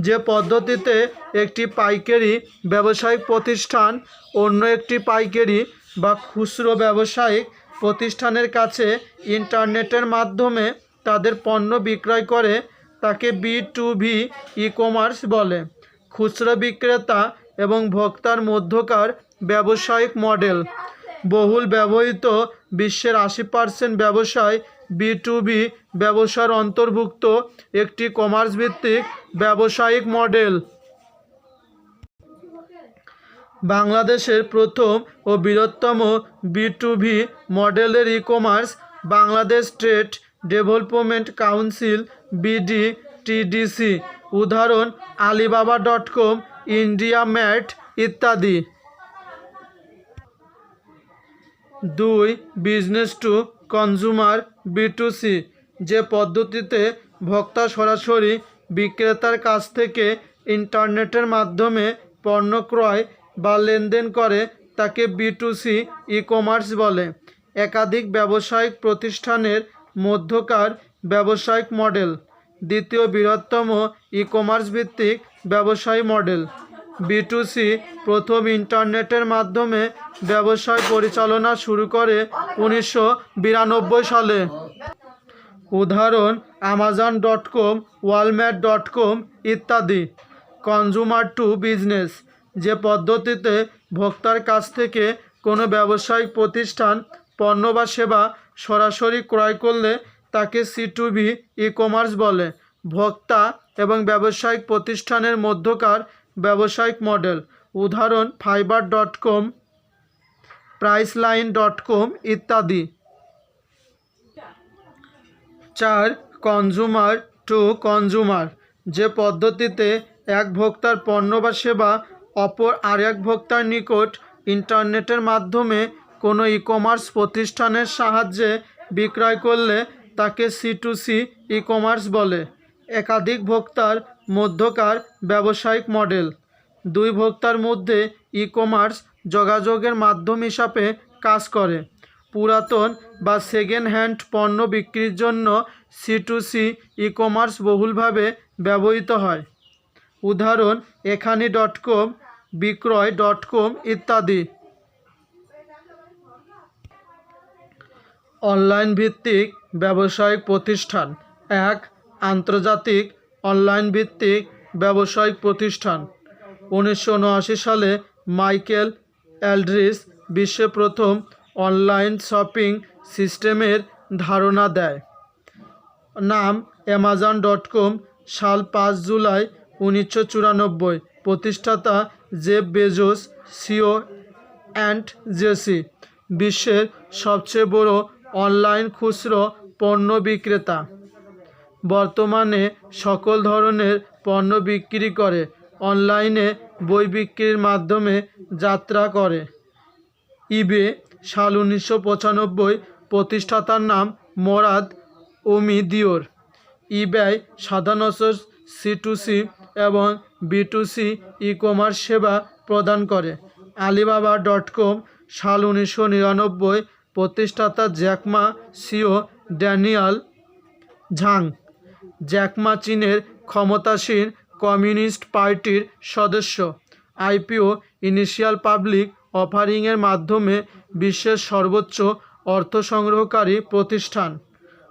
[SPEAKER 1] যে পদ্ধতিতে একটি পাইকারি ব্যবসায়িক প্রতিষ্ঠান অন্য একটি পাইকারি বা খুচরো ব্যবসায়িক প্রতিষ্ঠানের কাছে ইন্টারনেটের মাধ্যমে তাদের পণ্য বিক্রয় করে, তাকে B2B ই কমার্স বলে। খুচরো বিক্রেতা এবং ভোক্তার মধ্যকার ব্যবসায়িক মডেল। বহুল ব্যবহৃত বিশ্বের 80% ব্যবসায় B2B ব্যবসার অন্তর্ভুক্ত একটি কমার্স ভিত্তিক ব্যবসায়িক মডেল। বাংলাদেশের প্রথম ও বৃহত্তম B2B মডেলের e commerce Bangladesh trade development council BDTDC। উদাহরণ: alibaba.com, ইন্ডিয়া ম্যাট ইত্যাদি। 2 বিজনেস টু কনজিউমার B2C, যে পদ্ধতিতে ভোক্তা সরাসরি বিক্রেতার কাছ থেকে ইন্টারনেটের মাধ্যমে পণ্য ক্রয় বা লেনদেন করে, তাকে B2C ই কমার্স বলে। একাধিক ব্যবসায়িক প্রতিষ্ঠানের মধ্যকার ব্যবসায়িক মডেল। দ্বিতীয় বৃহত্তম ই কমার্স ভিত্তিক ব্যবসায়ী মডেল। B2C প্রথম ইন্টারনেটের মাধ্যমে ব্যবসায় পরিচালনা শুরু করে 1992 সালে। উদাহরণ: amazon.com, walmart.com ইত্যাদি। কনজিউমার টু বিজনেস, যে পদ্ধতিতে ভোক্তার কাছ থেকে কোনো ব্যবসায়িক প্রতিষ্ঠান পণ্য বা সেবা সরাসরি ক্রয় করলে তাকে C2B ই কমার্স বলে। ভোক্তা এবং ব্যবসায়িক প্রতিষ্ঠানের মধ্যকার ব্যবসায়িক মডেল। উদাহরণ: fiverr.com, priceline.com ইত্যাদি। 4 কনজিউমার টু কনজিউমার, যে পদ্ধতিতে এক ভোক্তার পণ্য বা সেবা অপর আরেক ভোক্তার নিকট ইন্টারনেটের মাধ্যমে কোনো ই কমার্স প্রতিষ্ঠানের সাহায্যে বিক্রয় করলে তাকে C2C ই কমার্স বলে। একাধিক ভোক্তার মধ্যকার ব্যবসায়িক মডেল। 2 ভোক্তার মধ্যে ই কমার্স যোগাযোগের মাধ্যম হিসাবে কাজ করে। পুরাতন বা সেকেন্ড হ্যান্ড পণ্য বিক্রির জন্য C2C ই কমার্স বহুলভাবে ব্যবহৃত হয়। উদাহরণ: এখানি.com, বিক্রয়.com ইত্যাদি। অনলাইন ভিত্তিক ব্যবসায়িক প্রতিষ্ঠান। 1 আন্তর্জাতিক অনলাইন ভিত্তিক ব্যবসায়িক প্রতিষ্ঠান। 1979 সালে মাইকেল এলড্রিস বিশ্বে প্রথম অনলাইন শপিং সিস্টেমের ধারণা দেয়। নাম amazon.com, সাল 5 জুলাই 1994, প্রতিষ্ঠাতা Jeff Bezos, CEO Andy Jassy, বিশ্বের সবচেয়ে বড় অনলাইন খুচরো পণ্য বিক্রেতা। বর্তমানে সকল ধরনের পণ্য বিক্রি করে, অনলাইনে বই বিক্রির মাধ্যমে যাত্রা করে। ইবে, সাল 1995, প্রতিষ্ঠাতার নাম মোরাদ ওমিদিওর। ইবাই সাধারণত C2C এবং B2C ই-কমার্স সেবা প্রদান করে। alibaba.com, সাল 1999, প্রতিষ্ঠাতা Jack Ma, CEO Daniel Zhang. Jack Ma চীনের ক্ষমতাসীন কমিউনিস্ট পার্টির সদস্য। আইপিও, ইনিশিয়াল পাবলিক অফারিংয়ের মাধ্যমে বিশ্বের সর্বোচ্চ অর্থ সংগ্রহকারী প্রতিষ্ঠান।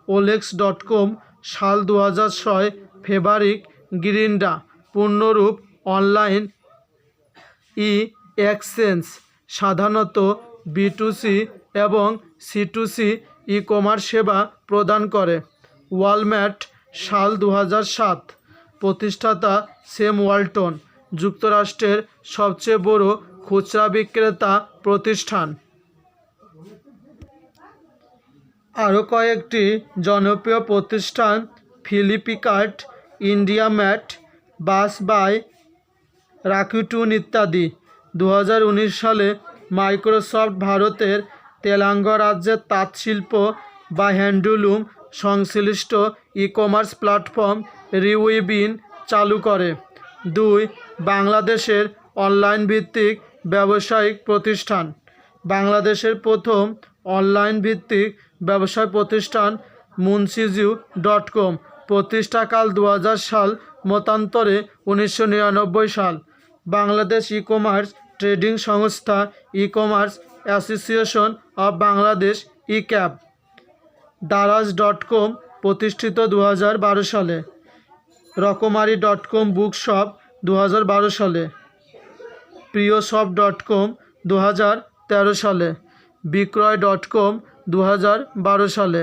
[SPEAKER 1] OLX.com, সাল 2006, ফেভারিক গ্রিন্ডা, পূর্ণরূপ অনলাইন ই-এক্সচেঞ্জ, সাধারণত B2C এবং C2C ই-কমার্স সেবা প্রদান করে। ওয়ালমার্ট, সাল 2007, প্রতিষ্ঠাতা স্যাম ওয়ালটন, যুক্তরাষ্ট্রের সবচেয়ে বড় খুচরা বিক্রেতা প্রতিষ্ঠান। আরও কয়েকটি জনপ্রিয় প্রতিষ্ঠান: Flipkart, IndiaMART, Best Buy, Rakuten ইত্যাদি। 2019 সালে মাইক্রোসফট ভারতের তেলেঙ্গানা রাজ্যের তাঁত শিল্প বা হ্যান্ডলুম সংশ্লিষ্ট ই-কমার্স প্ল্যাটফর্ম রিউইবিন চালু করে। 2. বাংলাদেশের অনলাইন ভিত্তিক ব্যবসায়িক প্রতিষ্ঠান। বাংলাদেশের প্রথম অনলাইন ভিত্তিক ব্যবসায় প্রতিষ্ঠান মুনসিজু.com, প্রতিষ্ঠাকাল 2000 সাল, মতান্তরে 1999 সাল। বাংলাদেশ ই-কমার্স ট্রেডিং সংস্থা, e commerce association of Bangladesh, e CAB. দারাজ.com, প্রতিষ্ঠিত 2012 সালে। রকমারি.com বুকশপ, 2012 সালে। প্রিয়শপ.com, 2013 সালে। বিক্রয়.com, 2012 সালে।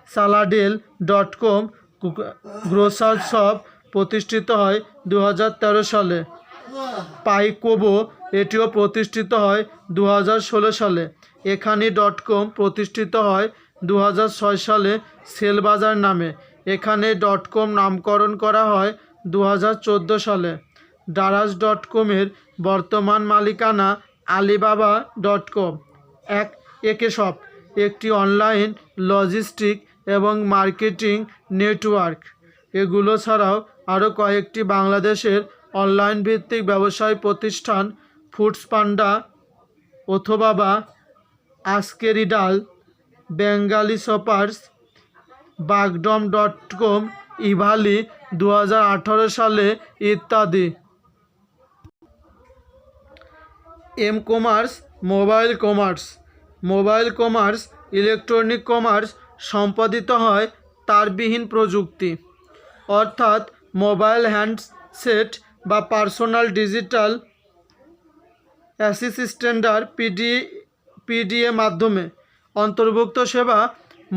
[SPEAKER 1] সালাডেল.com গ্রোসার শপ, প্রতিষ্ঠিত হয় 2013 সালে। পাইকোবো, এটিও প্রতিষ্ঠিত হয় 2016 সালে। এখানে.com প্রতিষ্ঠিত হয় 2006 সালে সেলবাজার নামে। এখানে.com নামকরণ করা হয় 2014 সালে। দারাজ.com-এর বর্তমান মালিকানা আলিবাবা.com। একেশপ, একটি অনলাইন লজিস্টিক এবং মার্কেটিং নেটওয়ার্ক। এগুলো ছাড়াও আরও কয়েকটি বাংলাদেশের অনলাইন ভিত্তিক ব্যবসায় প্রতিষ্ঠান: ফুডপান্ডা, অথবা আজকেরিডাল, বেঙ্গালি শপার্স, বাগডম.com, ইভালি 2018 সালে ইত্যাদি। M-commerce, mobile commerce. Mobile commerce electronic commerce সম্পাদিত হয় তারবিহীন প্রযুক্তি, অর্থাৎ মোবাইল হ্যান্ডসেট বা পার্সোনাল ডিজিটাল অ্যাসিস্ট্যান্টের পিডিএ মাধ্যমে। অন্তর্ভুক্ত সেবা: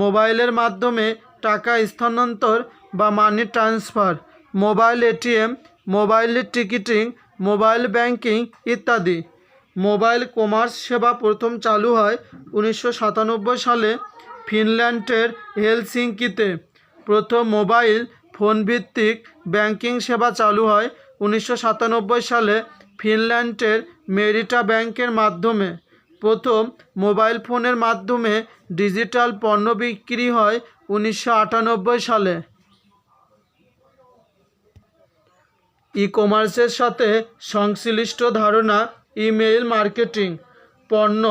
[SPEAKER 1] মোবাইলের মাধ্যমে টাকা স্থানান্তর বা money transfer, mobile ATM, mobile ticketing, mobile banking ইত্যাদি। মোবাইল কমার্স সেবা প্রথম চালু হয় 1997 সালে ফিনল্যান্ডের হেলসিঙ্কিতে। প্রথম মোবাইল ফোনভিত্তিক ব্যাংকিং সেবা চালু হয় 1997 সালে ফিনল্যান্ডের মেরিটা ব্যাংকের মাধ্যমে। প্রথম মোবাইল ফোনের মাধ্যমে ডিজিটাল পণ্য বিক্রি হয় 1998 সালে। ই-কমার্সের সাথে সংশ্লিষ্ট ধারণা: ইমেইল মার্কেটিং। পণ্য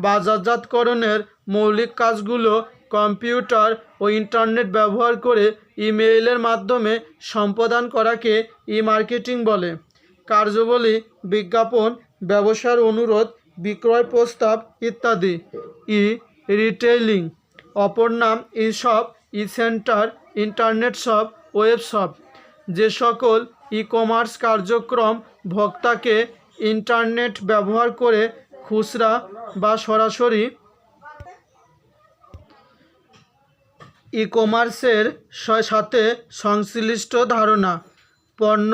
[SPEAKER 1] বাজারজাতকরণের মৌলিক কাজগুলো কম্পিউটার ও ইন্টারনেট ব্যবহার করে ইমেইলের মাধ্যমে সম্পাদন করাকে ই-মার্কেটিং বলে। কার্যাবলী: বিজ্ঞাপন, ব্যবসার অনুরোধ, বিক্রয় প্রস্তাব ইত্যাদি। ই-রিটেইলিং, অপর নাম ই-শপ, ই-সেন্টার, ইন্টারনেট শপ, ওয়েব শপ। যে সকল ই-কমার্স কার্যক্রম ভোক্তাকে ইন্টারনেট ব্যবহার করে খুচরা বা সরাসরি ই কমার্সের সাথে সংশ্লিষ্ট ধারণা। পণ্য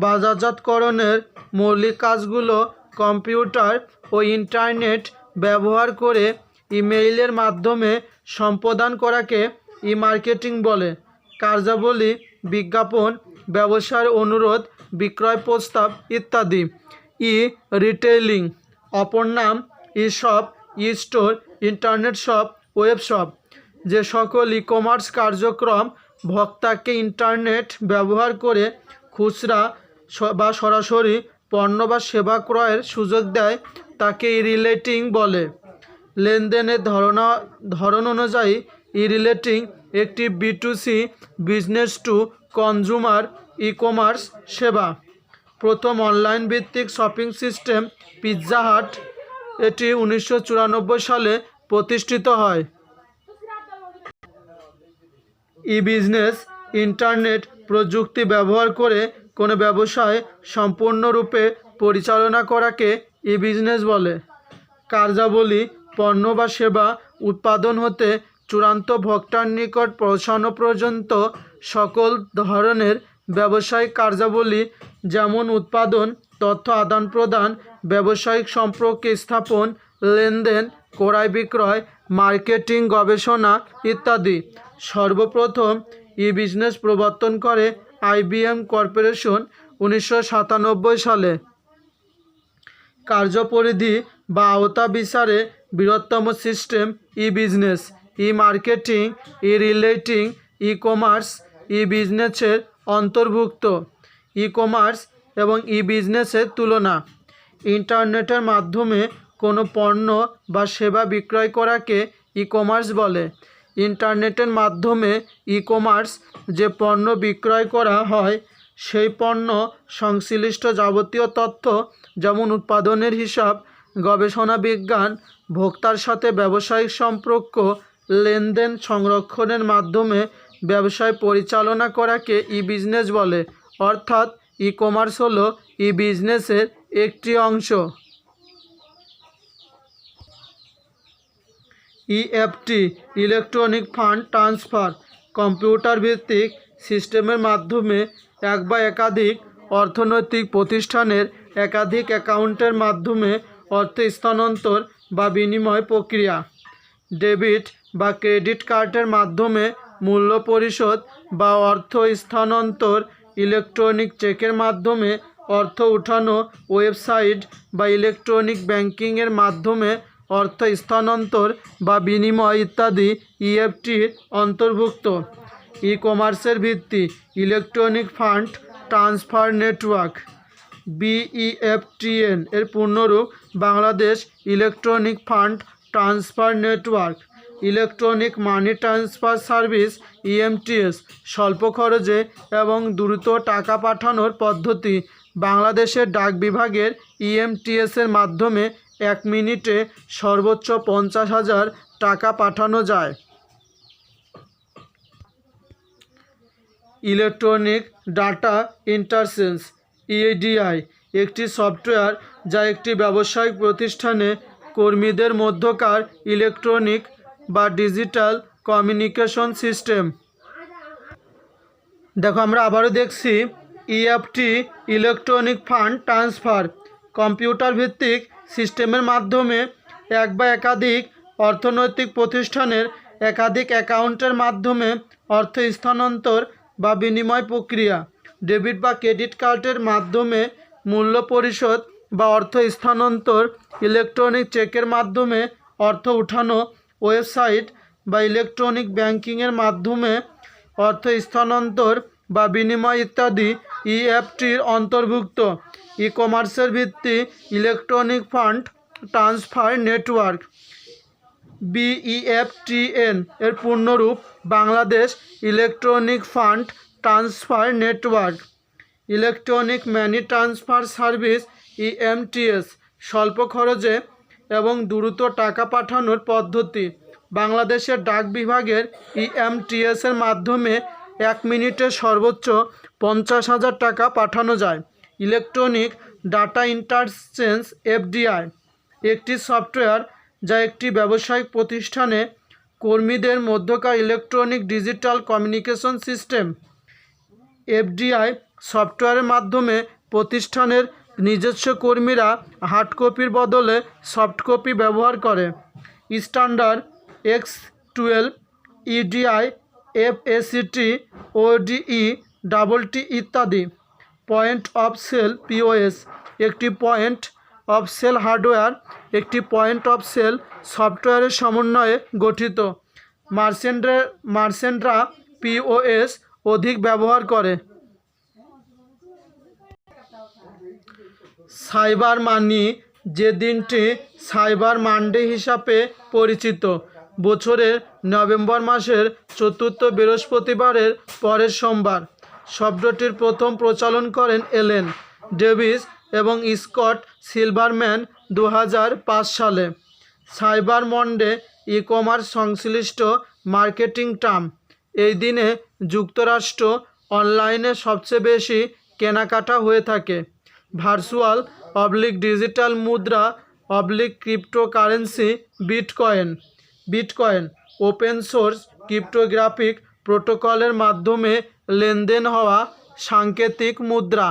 [SPEAKER 1] বাজারজাতকরণের মৌলিক কাজগুলো কম্পিউটার ও ইন্টারনেট ব্যবহার করে ইমেইলের মাধ্যমে সম্পাদন করাকে ই মার্কেটিং বলে। কার্যাবলী, বিজ্ঞাপন, ব্যবসার অনুরোধ, বিক্রয় প্রস্তাব ইত্যাদি। ই রিটেইলিং, অপর নাম e shop, e store, internet shop, web shop. যে সকল ই কমার্স কার্যক্রম ভোক্তাকে ইন্টারনেট ব্যবহার করে খুচরা বা সরাসরি পণ্য বা সেবা ক্রয়ের সুযোগ দেয় তাকে ই রিটেইলিং বলে। লেনদেনের ধরন অনুযায়ী ই রিটেইলিং একটি B2C business to consumer e commerce সেবা। প্রথম অনলাইন ভিত্তিক শপিং সিস্টেম পিৎজা হাট, এটি 1994 সালে প্রতিষ্ঠিত হয়। ই বিজনেস, ইন্টারনেট প্রযুক্তি ব্যবহার করে কোনো ব্যবসায় সম্পূর্ণরূপে পরিচালনা করাকে ই বিজনেস বলে। কার্যাবলী, পণ্য বা সেবা উৎপাদন হতে চূড়ান্ত ভোক্তার নিকট পৌঁছানো পর্যন্ত সকল ধরনের ব্যবসায়িক কার্যাবলী যেমন উৎপাদন, তথ্য আদান প্রদান, ব্যবসায়িক সম্পর্ক স্থাপন, লেনদেন, ক্রয় বিক্রয়, মার্কেটিং, গবেষণা ইত্যাদি। সর্বপ্রথম ই বিজনেস প্রবর্তন করে IBM কর্পোরেশন 1997 সালে। কার্যপরিধি বা আওতা বিচারে বৃহত্তম সিস্টেম ই বিজনেস, ই মার্কেটিং, ই রিটেইলিং, ই কমার্স ই বিজনেসের অন্তর্ভুক্ত। ই কমার্স এবং ই বিজনেসের তুলনা। ইন্টারনেটের মাধ্যমে কোনো পণ্য বা সেবা বিক্রয় করাকে ই কমার্স বলে। ইন্টারনেটের মাধ্যমে ই কমার্স যে পণ্য বিক্রয় করা হয় সেই পণ্য সংশ্লিষ্ট যাবতীয় তথ্য যেমন উৎপাদনের হিসাব, গবেষণা বিজ্ঞান, ভোক্তার সাথে ব্যবসায়িক সম্পর্ক, লেনদেন সংরক্ষণের মাধ্যমে ব্যবসায় পরিচালনা করাকে ই বিজনেস বলে। অর্থাৎ ই কমার্স হলো ই বিজনেসের একটি অংশ। EFT, electronic fund transfer, computer ভিত্তিক সিস্টেমের মাধ্যমে এক বা একাধিক অর্থনৈতিক প্রতিষ্ঠানের একাধিক অ্যাকাউন্টের মাধ্যমে অর্থ স্থানান্তর বা বিনিময় প্রক্রিয়া। ডেবিট বা ক্রেডিট কার্ডের মাধ্যমে মূল্য পরিশোধ বা অর্থ স্থানান্তর, ইলেকট্রনিক চেকের মাধ্যমে অর্থ উঠানো, ওয়েবসাইট বা ইলেকট্রনিক ব্যাংকিংয়ের মাধ্যমে অর্থ স্থানান্তর বা বিনিময় ইত্যাদি EFTর অন্তর্ভুক্ত। ই কমার্সের ভিত্তি electronic fund transfer network, BEFTN এর পূর্ণরূপ Bangladesh electronic fund transfer network. Electronic money transfer service EMTS, স্বল্প খরচে এবং দ্রুত টাকা পাঠানোর পদ্ধতি। বাংলাদেশের ডাক বিভাগের EMTS এর মাধ্যমে 1 মিনিটে সর্বোচ্চ 50,000 টাকা পাঠানো যায়। ইলেকট্রনিক ডাটা ইন্টারচেঞ্জ EDI একটি সফটওয়্যার যা একটি ব্যবসায়িক প্রতিষ্ঠানে কর্মীদের মধ্যকার ইলেকট্রনিক বা ডিজিটাল কমিউনিকেশন সিস্টেম। দেখো আমরা আবারও দেখছি EFT, electronic fund transfer, computer ভিত্তিক সিস্টেমের মাধ্যমে এক বা একাধিক অর্থনৈতিক প্রতিষ্ঠানের একাধিক অ্যাকাউন্টের মাধ্যমে অর্থ স্থানান্তর বা বিনিময় প্রক্রিয়া। ডেবিট বা ক্রেডিট কার্ডের মাধ্যমে মূল্য পরিশোধ বা অর্থ স্থানান্তর, ইলেকট্রনিক চেকের মাধ্যমে অর্থ উঠানো, ওয়েবসাইট বা ইলেকট্রনিক ব্যাংকিংয়ের মাধ্যমে অর্থ স্থানান্তর বা বিনিময় ইত্যাদি EFTর অন্তর্ভুক্ত। ই কমার্সের ভিত্তি electronic fund transfer network, BEFTN এর পূর্ণরূপ Bangladesh electronic fund transfer network. Electronic money transfer service EMTS, স্বল্প খরচে এবং দ্রুত টাকা পাঠানোর পদ্ধতি। বাংলাদেশের ডাক বিভাগের EMTS এর মাধ্যমে 1 মিনিটে সর্বোচ্চ 50,000 টাকা পাঠানো যায়। ইলেকট্রনিক ডাটা ইন্টারচেঞ্জ FDI একটি সফটওয়্যার যা একটি ব্যবসায়িক প্রতিষ্ঠানে কর্মীদের মধ্যকার electronic digital communication system FDI সফটওয়্যারের মাধ্যমে প্রতিষ্ঠানের নিজস্ব কর্মীরা হার্ড কপির বদলে সফট কপি ব্যবহার করে। স্ট্যান্ডার্ড X12 ইডিআই এফএসিটি ওডিই ডাবলটি ইত্যাদি। পয়েন্ট অফ সেল পিওএস একটি পয়েন্ট অফ সেল হার্ডওয়্যার একটি পয়েন্ট অফ সেল সফটওয়্যারের সমন্বয়ে গঠিত। মার্চেন্টরা পিওএস অধিক ব্যবহার করে। সাইবার মানি, যে দিনটি সাইবার মানডে হিসাবে পরিচিত, বছরের নভেম্বর মাসের চতুর্থ বৃহস্পতিবারের পরের সোমবার। শব্দটির প্রথম প্রচলন করেন এলেন ডেভিস এবং স্কট সিলভারম্যান 2005 সালে। সাইবার মন্ডে ই কমার্স সংশ্লিষ্ট মার্কেটিং টার্ম। এই দিনে যুক্তরাষ্ট্র অনলাইনে সবচেয়ে বেশি কেনাকাটা হয়ে থাকে। ভার্চুয়াল ডিজিটাল মুদ্রা cryptocurrency bitcoin open source cryptographic প্রোটোকলের মাধ্যমে লেনদেন হওয়া সাংকেতিক মুদ্রা।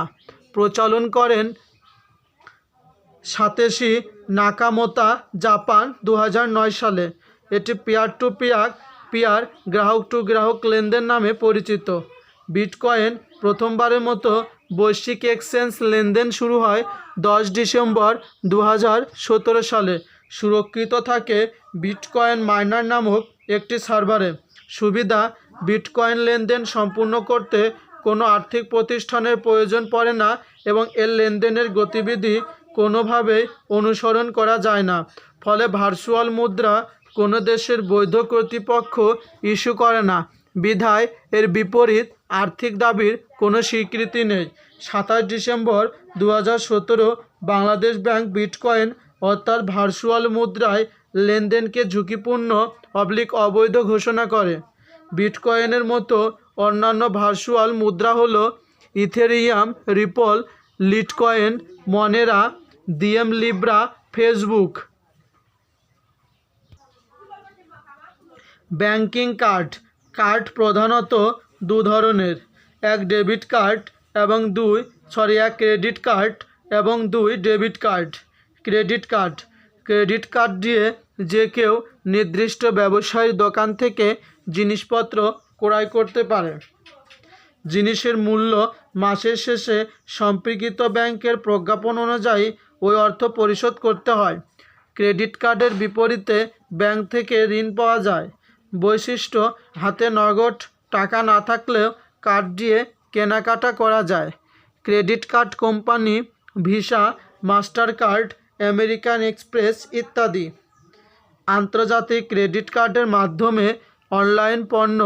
[SPEAKER 1] প্রচলন করেন সাতোশি নাকামোতো, জাপান 2009 সালে। এটি পিয়ার টু পিয়ার গ্রাহক টু গ্রাহক লেনদেন নামে পরিচিত। বিটকয়েন প্রথমবারের মতো বৈশ্বিক এক্সচেঞ্জ লেনদেন শুরু হয় 10 ডিসেম্বর 2017 সালে। সুরক্ষিত থাকে বিটকয়েন মাইনার নামক একটি সার্ভারে। সুবিধা: বিটকয়েন লেনদেন সম্পূর্ণ করতে কোনো আর্থিক প্রতিষ্ঠানের প্রয়োজন পড়ে না এবং এর লেনদেনের গতিবিধি কোনোভাবেই অনুসরণ করা যায় না। ফলে ভার্চুয়াল মুদ্রা কোনো দেশের বৈধ কর্তৃপক্ষ ইস্যু করে না, বিধায় এর বিপরীত আর্থিক দাবির কোনো স্বীকৃতি নেই। 27 ডিসেম্বর 2017 বাংলাদেশ ব্যাংক বিটকয়েন অর্থাৎ ভার্চুয়াল মুদ্রায় লেনদেনকে ঝুঁকিপূর্ণ অবৈধ ঘোষণা করে। বিটকয়েনের মতো অন্যান্য ভার্চুয়াল মুদ্রা হলো Ethereum, Ripple, Litecoin, Monero, Diem, Libra, Facebook. Banking card প্রধানত দু ধরনের, এক ডেবিট কার্ড এবং এক ক্রেডিট কার্ড এবং ডেবিট কার্ড। ক্রেডিট কার্ড দিয়ে যে কেউ নির্দিষ্ট ব্যবসায়ী দোকান থেকে জিনিসপত্র ক্রয় করতে পারে। জিনিসের মূল্য মাসের শেষে সম্পর্কিত ব্যাংকের প্রজ্ঞাপন অনুযায়ী ওই অর্থ পরিশোধ করতে হয়। ক্রেডিট কার্ডের বিপরীতে ব্যাংক থেকে ঋণ পাওয়া যায়। বৈশিষ্ট্য: হাতে নগদ টাকা না থাকলেও কার্ড দিয়ে কেনাকাটা করা যায়। Credit card company: visa, master card, American express ইত্যাদি। আন্তর্জাতিক ক্রেডিট কার্ডের মাধ্যমে অনলাইন পণ্য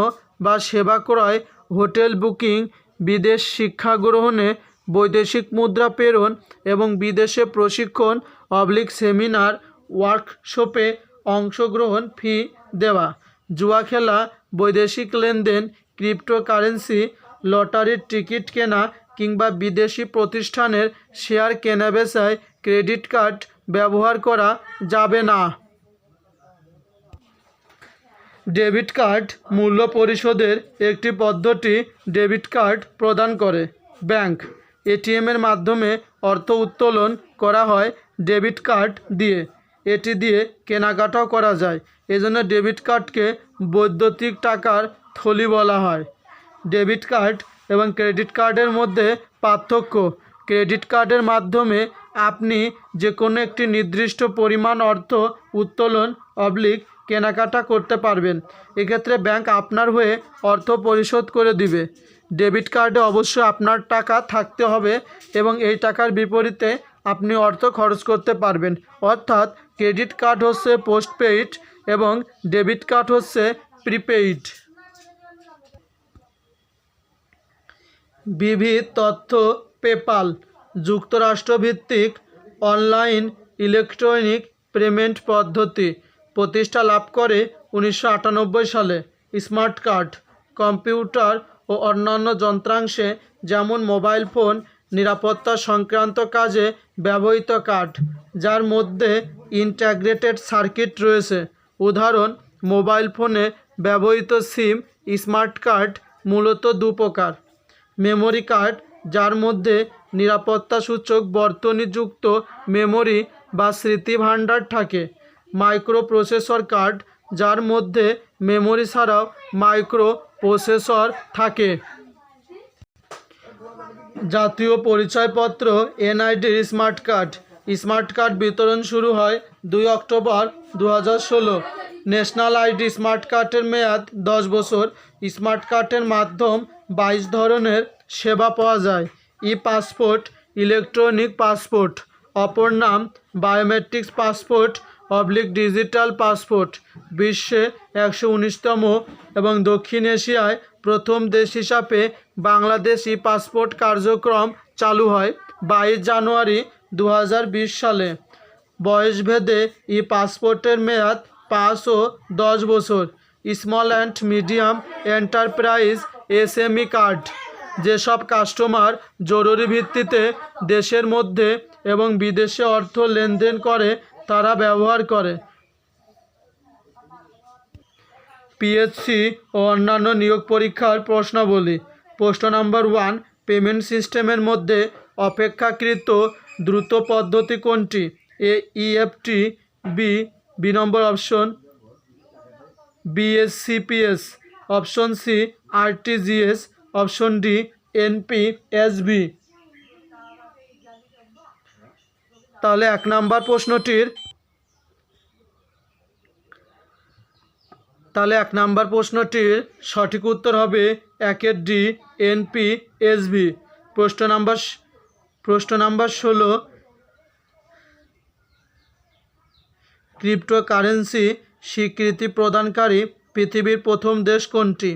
[SPEAKER 1] বা সেবা ক্রয়, হোটেল বুকিং, বিদেশ শিক্ষা গ্রহণে, বৈদেশিক মুদ্রা প্রেরণ এবং বিদেশে প্রশিক্ষণ সেমিনার ওয়ার্কশপে অংশগ্রহণ ফি দেওয়া। জুয়া খেলা, বৈদেশিক লেনদেন, ক্রিপ্টোকারেন্সি, লটারির টিকিট কেনা কিংবা বিদেশি প্রতিষ্ঠানের শেয়ার কেনাবেচায় ক্রেডিট কার্ড ব্যবহার করা যাবে না। ডেবিট কার্ড মূল্য পরিশোধের একটি পদ্ধতি ডেবিট কার্ড প্রদান করে। ব্যাংক এটিএমের মাধ্যমে অর্থ উত্তোলন করা হয় ডেবিট কার্ড দিয়ে। এটি দিয়ে কেনাকাটাও করা যায়, এজন্য ডেবিট কার্ডকে বৈদ্যুতিক টাকার থলি বলা হয়। ডেবিট কার্ড এবং ক্রেডিট কার্ডের মধ্যে পার্থক্য: ক্রেডিট কার্ডের মাধ্যমে আপনি যে কোনো একটি নির্দিষ্ট পরিমাণ অর্থ উত্তোলন কেনাকাটা করতে পারবেন। এক্ষেত্রে ব্যাংক আপনার হয়ে অর্থ পরিশোধ করে দিবে। ডেবিট কার্ডে অবশ্যই আপনার টাকা থাকতে হবে এবং এই টাকার বিপরীতে আপনি অর্থ খরচ করতে পারবেন। অর্থাৎ ক্রেডিট কার্ড হচ্ছে পোস্টপেইড এবং ডেবিট কার্ড হচ্ছে প্রিপেইড। বিবিধ তথ্য পেপ্যাল যুক্তরাষ্ট্রভিত্তিক অনলাইন ইলেকট্রনিক পেমেন্ট পদ্ধতি প্রতিষ্ঠা লাভ করে 1998 সালে। স্মার্ট কার্ড কম্পিউটার ও অন্যান্য যন্ত্রাংশে যেমন মোবাইল ফোন নিরাপত্তা সংক্রান্ত কাজে ব্যবহৃত কার্ড, যার মধ্যে ইন্টিগ্রেটেড সার্কিট রয়েছে। উদাহরণ: মোবাইল ফোনে ব্যবহৃত সিম স্মার্ট কার্ড মূলত দু প্রকার। মেমোরি কার্ড, যার মধ্যে নিরাপত্তাসূচক বর্তনীযুক্ত মেমোরি বা স্মৃতি ভাণ্ডার থাকে। মাইক্রো প্রসেসর কার্ড, যার মধ্যে মেমোরি ছাড়াও মাইক্রো প্রসেসর থাকে। জাতীয় পরিচয়পত্র এনআইডির স্মার্ট কার্ড। স্মার্ট কার্ড বিতরণ শুরু হয় 2 অক্টোবর 2016। ন্যাশনাল আইডি স্মার্ট কার্ডের মেয়াদ 10 বছর। স্মার্ট কার্ডের মাধ্যম 22 ধরনের সেবা পাওয়া যায়। ই পাসপোর্ট, ইলেকট্রনিক পাসপোর্ট, অপর নাম বায়োমেট্রিক্স পাসপোর্ট ডিজিটাল পাসপোর্ট। বিশ্বে 119তম এবং দক্ষিণ এশিয়ায় প্রথম দেশ হিসাবে বাংলাদেশ ই পাসপোর্ট কার্যক্রম চালু হয় 22 জানুয়ারি 2020 সালে। বয়সভেদে ই পাসপোর্টের মেয়াদ 5 ও 10 বছর। Small and medium enterprise SME card, যেসব কাস্টমার জরুরি ভিত্তিতে দেশের মধ্যে এবং বিদেশে অর্থ লেনদেন করে তারা ব্যবহার করে। পিএসসি ও অন্যান্য নিয়োগ পরীক্ষার প্রশ্নাবলী। প্রশ্ন নাম্বার 1, পেমেন্ট সিস্টেমের মধ্যে অপেক্ষাকৃত দ্রুত পদ্ধতি কোনটি? A EFT, B number option BSCPS, option C RTGS, option D NPSB. তাহলে 1 নম্বর প্রশ্নটির সঠিক উত্তর হবে 1 ডি এনপিএসবি। প্রশ্ন নাম্বার 16, ক্রিপ্টোকারেন্সি স্বীকৃতি প্রদানকারী পৃথিবীর প্রথম দেশ কোনটি?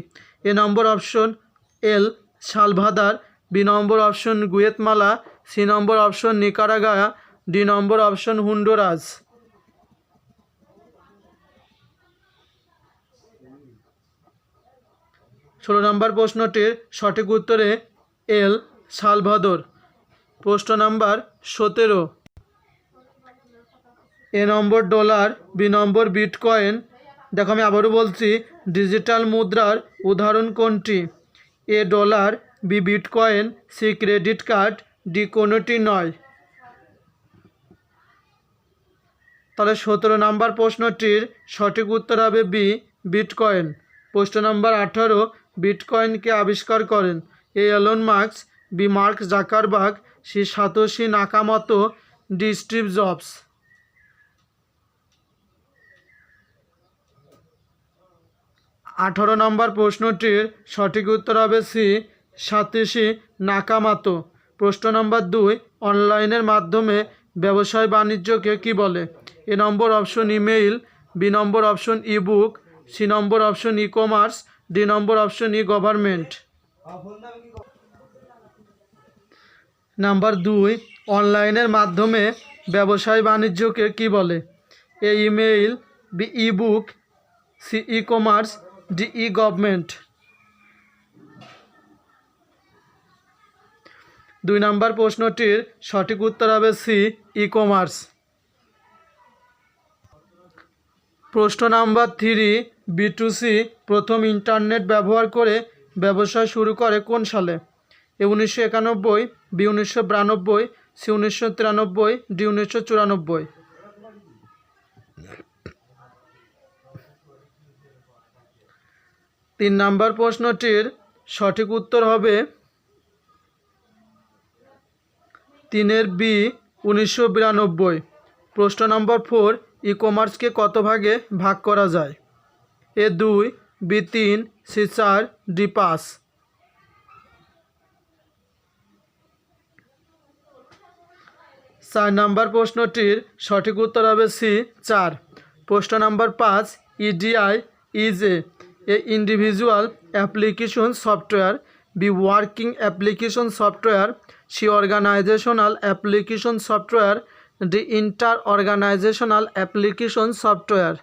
[SPEAKER 1] A number option El Salvador, B number option Guatemala, C number option Nicaragua, D number option Honduras. 16 নম্বর প্রশ্নটির সঠিক উত্তরে এল সালভাদর। প্রশ্ন নাম্বার 17, এ নম্বর ডলার, বি নম্বর বিটকয়েন। দেখো আমি আবারও বলছি, ডিজিটাল মুদ্রার উদাহরণ কোনটি? A dollar, B bitcoin, C credit card, D কোনোটি নয়। তাহলে 17 নম্বর প্রশ্নটির সঠিক উত্তর হবে বি বিটকয়েন। প্রশ্ন নাম্বার 18, বিটকয়েনকে আবিষ্কার করেন? A Elon Musk, B Mark Zuckerberg, C Satoshi Nakamoto, D Steve Jobs. 18 নম্বর প্রশ্নটির সঠিক উত্তর হবে সি সাতোশি নাকামোতো। প্রশ্ন নাম্বার 2, অনলাইনের মাধ্যমে ব্যবসায় বাণিজ্যকে কি বলে? A number option email, B number option ebook, C number option E commerce, D number option e government. Number 2, অনলাইনের মাধ্যমে ব্যবসায় বাণিজ্যকে কি বলে? A email, B ebook, C e commerce, D e government. 2 নম্বর প্রশ্নটির সঠিক উত্তর হবে সি ই কমার্স। প্রশ্ন নাম্বার 3, B2C প্রথম ইন্টারনেট ব্যবহার করে ব্যবসা শুরু করে কোন সালে? এ 1991, বি 1992, সি 1993, ডি 1994। 3 নম্বর প্রশ্নটির সঠিক উত্তর হবে 3 বি 1992। প্রশ্ন নম্বর 4, ই কমার্সকে কত ভাগে ভাগ করা যায়? A 2, B 3, C 4, D 5। 4 নম্বর প্রশ্নটির সঠিক উত্তর হবে সি 4। প্রশ্ন নম্বর 5, EDI is A individual application software, B working application software, C organizational application software, D inter organizational application software.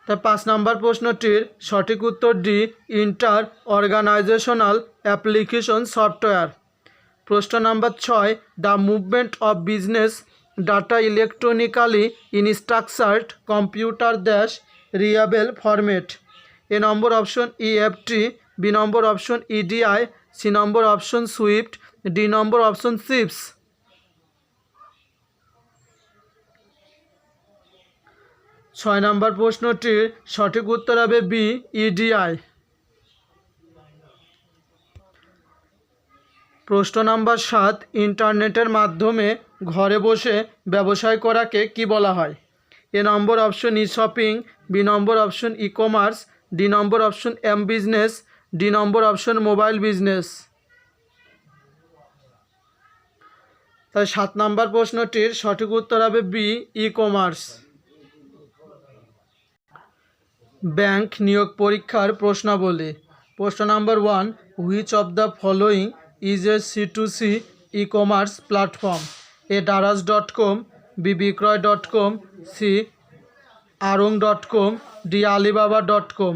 [SPEAKER 1] তার 5 নম্বর প্রশ্নটির সঠিক উত্তর D inter organizational application software. প্রশ্ন number 6, the movement of business data electronically in structured computer dash readable format. A number option EFT, B number option EDI, C number option Swift, D number option সিপস। 6 নম্বর প্রশ্নটির সঠিক উত্তর হবে B EDI. প্রশ্ন number 7, ইন্টারনেটের মাধ্যমে ঘরে বসে ব্যবসায় করাকে কি বলা হয়? এ নম্বর অপশন ই শপিং, বি নম্বর অপশন ই কমার্স, ডি নম্বর অপশন এম বিজনেস, ডি নম্বর অপশন মোবাইল বিজনেস। তাই 7 নম্বর প্রশ্নটির সঠিক উত্তর হবে বি ই কমার্স। ব্যাংক নিয়োগ পরীক্ষার প্রশ্নাবলী। প্রশ্ন number 1, which of the following is a C2C e commerce platform? A daraz.com, B বিক্রয়.com, সি arong.com, ডি alibaba.com।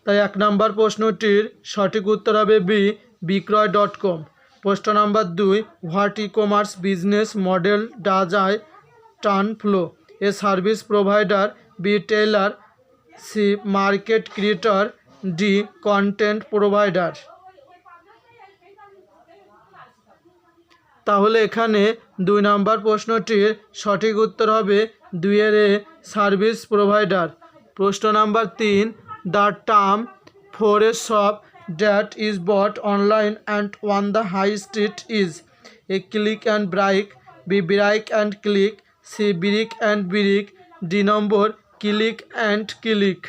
[SPEAKER 1] তাই 1 নম্বর প্রশ্নটির সঠিক উত্তর হবে বি বিক্রয়.com। প্রশ্ন number 2, what e-commerce business model does I turn flow? A service provider, B teller, C market creator, D content provider. তাহলে এখানে 2 নম্বর প্রশ্নটির সঠিক উত্তর হবে 2 এর এ সার্ভিস প্রোভাইডার। প্রশ্ন number 3, the term for a shop that is both online and on the high street is? A click and brick, B brick and click, C brick and brick, D নম্বর click and click.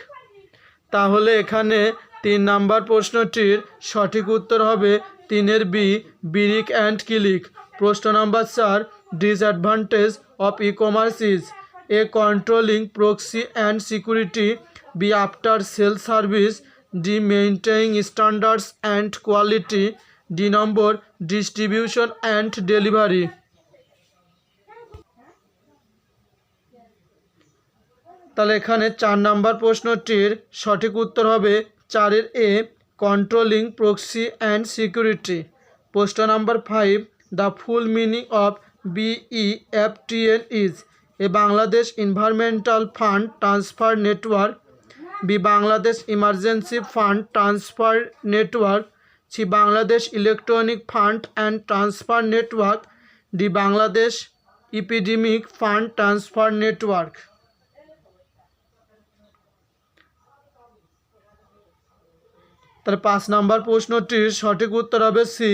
[SPEAKER 1] তাহলে এখানে 3 নম্বর প্রশ্নটির সঠিক উত্তর হবে 3 এর B brick and click. প্রশ্ন number 4, disadvantage of e-commerce is? A controlling proxy and security, B after sale service, D maintaining standards and quality, D number distribution and delivery. তাহলে এখানে 4 নম্বর প্রশ্নটির সঠিক উত্তর হবে 4 এর A controlling proxy and security. প্রশ্ন number 5, the full meaning of BEFTN is? A Bangladesh environmental fund transfer network, B Bangladesh emergency fund transfer network, C Bangladesh electronic fund and transfer network, D Bangladesh epidemic fund transfer network. তাহলে 5 নম্বর প্রশ্নটির সঠিক উত্তর হবে C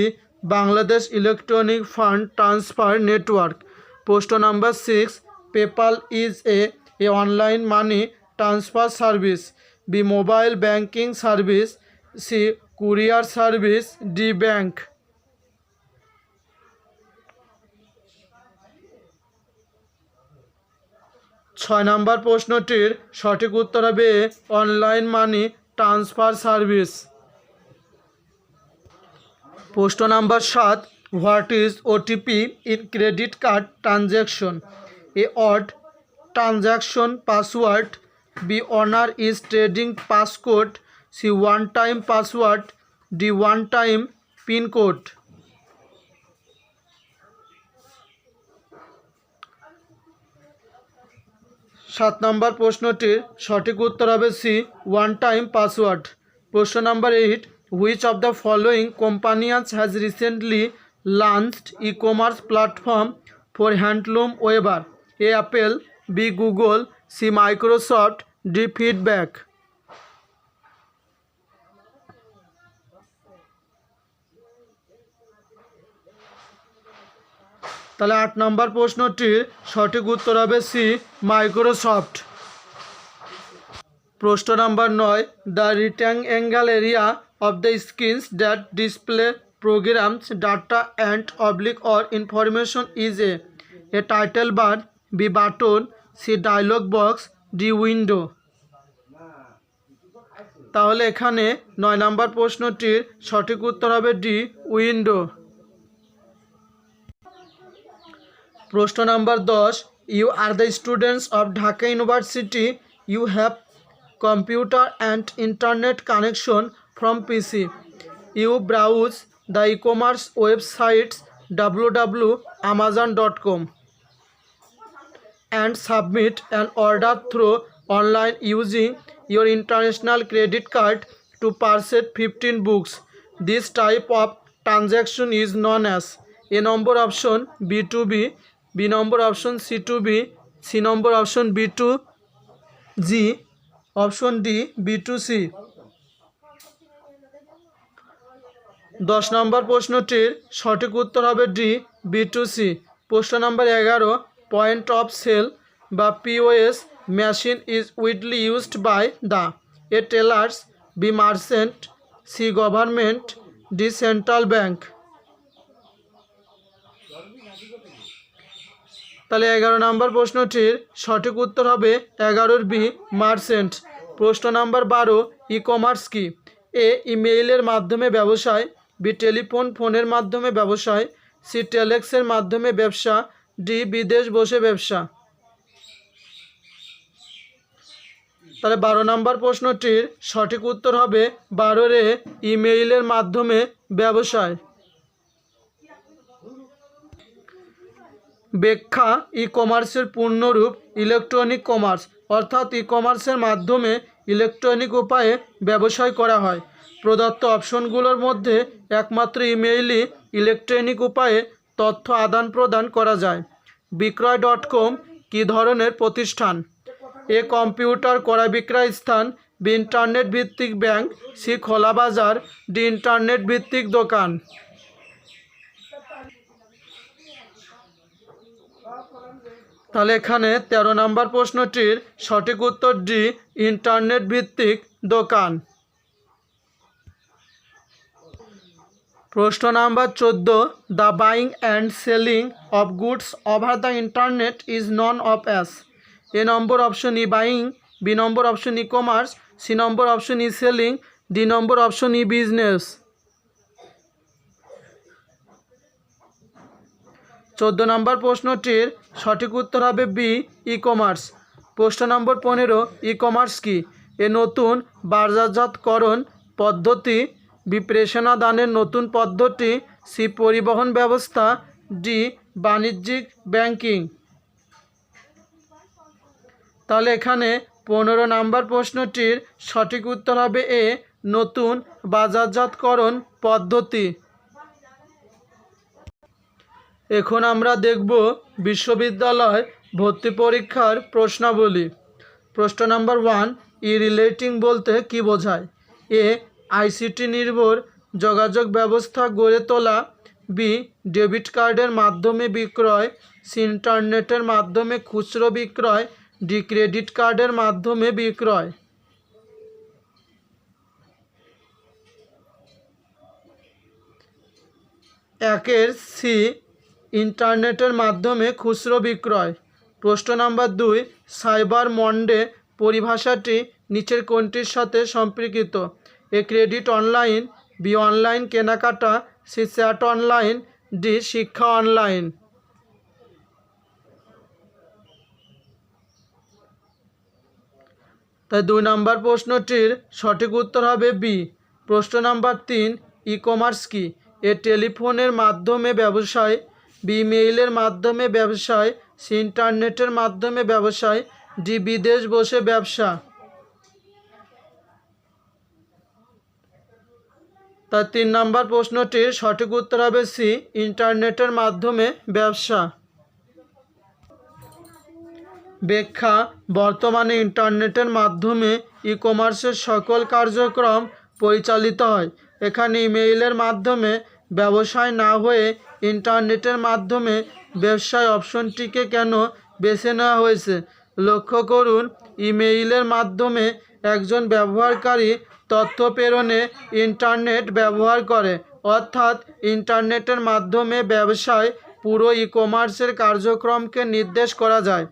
[SPEAKER 1] Bangladesh electronic fund transfer network. প্রশ্ন number 6, PayPal is A online money transfer service, B mobile banking service, C courier service, D bank. ছয় number প্রশ্নটির সঠিক উত্তর হবে অনলাইন মানি ট্রান্সফার সার্ভিস। প্রশ্ন number 7, what is OTP in credit card transaction? A odd transaction password, B honour is trading passcode, C one time password, D one time pincode. 7 নম্বর প্রশ্নটির সঠিক উত্তর হবে সি ওয়ান টাইম পাসওয়ার্ড। প্রশ্ন number 8, which of the following companies has recently launched e-commerce platform for handloom weaver? A Apple, B Google, C Microsoft, D feedback. তাহলে 8 number প্রশ্নটির সঠিক উত্তর হবে সি মাইক্রোসফট। প্রশ্ন number 9, the rectangle area of the screens that display programs data and oblique or information is A title bar, B button, C dialog box, D window. তাহলে এখানে 9 number প্রশ্নটির সঠিক উত্তর হবে ডি উইন্ডো। প্রশ্ন number 10, you are the students of Dhaka university, you have computer and internet connection from PC. You browse the e-commerce websites www.amazon.com and submit an order through online using your international credit card to purchase 15 books. This type of transaction is known as A number option B2B, B number option C2B, C number option B2G, option D B2C। 10 নম্বর প্রশ্নটির সঠিক উত্তর হবে D B2C। প্রশ্ন number 11, point of sale বা POS machine is widely used by the A tellers, B merchant, C government, D central bank. তাহলে 11 নম্বর প্রশ্নটির সঠিক উত্তর হবে 11 বি মার্চেন্ট। প্রশ্ন নম্বর 12, ই কমার্স কি? এ ইমেইলের মাধ্যমে ব্যবসায়, বি টেলিফোন ফোনের মাধ্যমে ব্যবসায়, সি টেলেক্সের মাধ্যমে ব্যবসা, ডি বিদেশ বসে ব্যবসা। তাহলে 12 নম্বর প্রশ্নটির সঠিক উত্তর হবে 12 ইমেইলের মাধ্যমে ব্যবসায়। ব্যাখ্যা, ই কমার্সের পূর্ণরূপ ইলেকট্রনিক কমার্স, অর্থাৎ ই কমার্সের মাধ্যমে ইলেকট্রনিক উপায়ে ব্যবসায় করা হয়। প্রদত্ত অপশনগুলোর মধ্যে একমাত্র ইমেইলই ইলেকট্রনিক উপায়ে তথ্য আদান প্রদান করা যায়। বিক্রয়.com কী ধরনের প্রতিষ্ঠান? এ কম্পিউটার ক্রয় বিক্রয় স্থান, বি ইন্টারনেট ভিত্তিক ব্যাংক, সি খোলা বাজার, ডি ইন্টারনেট ভিত্তিক দোকান। তাহলে এখানে 13 নম্বর প্রশ্নটির সঠিক উত্তর ডি ইন্টারনেট ভিত্তিক দোকান। প্রশ্ন number 14, the buying and selling of goods over the internet is none of as. A number option E buying, B number option E commerce, C number option E selling, D number option E business. 14 number প্রশ্নটির সঠিক উত্তর হবে B E commerce. প্রশ্ন নম্বর 15, e commerce কি? এ নতুন বাজারজাতকরণ পদ্ধতি, B প্রেষণা দানের নতুন পদ্ধতি, সি পরিবহন ব্যবস্থা, ডি বাণিজ্যিক ব্যাংকিং। তাহলে এখানে 15 নম্বর প্রশ্নটির সঠিক উত্তর হবে এ নতুন বাজারজাতকরণ পদ্ধতি। এখন আমরা দেখব বিশ্ববিদ্যালয় ভর্তি পরীক্ষার প্রশ্নাবলী। প্রশ্ন নাম্বার 1, ই রিলেটিং বলতে কি বোঝায়? এ আইসিটি নির্ভর যোগাযোগ ব্যবস্থা গড়ে তোলা, বি ডেবিট কার্ডের মাধ্যমে বিক্রয়, সি ইন্টারনেটের মাধ্যমে খুচরো বিক্রয়, ডি ক্রেডিট কার্ডের মাধ্যমে বিক্রয়। একের সি ইন্টারনেটের মাধ্যমে খুচরো বিক্রয়। প্রশ্ন নাম্বার 2, সাইবার মন্ডে পরিভাষাটি নিচের কোনটির সাথে সম্পর্কিত? এ ক্রেডিট অনলাইন, বি অনলাইন কেনাকাটা, সি চ্যাট অনলাইন, ডি শিক্ষা অনলাইন। তাই 2 নম্বর প্রশ্নটির সঠিক উত্তর হবে বি। প্রশ্ন নাম্বার 3, ই কমার্স কি? এ টেলিফোনের মাধ্যমে ব্যবসায়, বি মেইলের মাধ্যমে ব্যবসায়, সি ইন্টারনেটের মাধ্যমে ব্যবসায়, ডি বিদেশ বসে ব্যবসা। তার 3 নম্বর প্রশ্নটির সঠিক উত্তর হবে সি ইন্টারনেটের মাধ্যমে ব্যবসা। ব্যাখ্যা, বর্তমানে ইন্টারনেটের মাধ্যমে ই কমার্সের সকল কার্যক্রম পরিচালিত হয়। এখানে ইমেইলের মাধ্যমে ব্যবসায় না হয়ে ইন্টারনেটের মাধ্যমে ব্যবসায় অপশনটিকে কেন বেছে নেওয়া হয়েছে? লক্ষ্য করুন, ইমেইলের মাধ্যমে একজন ব্যবহারকারী তথ্য প্রেরণে ইন্টারনেট ব্যবহার করে, অর্থাৎ ইন্টারনেটের মাধ্যমে ব্যবসায় পুরো ই কমার্সের কার্যক্রমকে নির্দেশ করা যায়।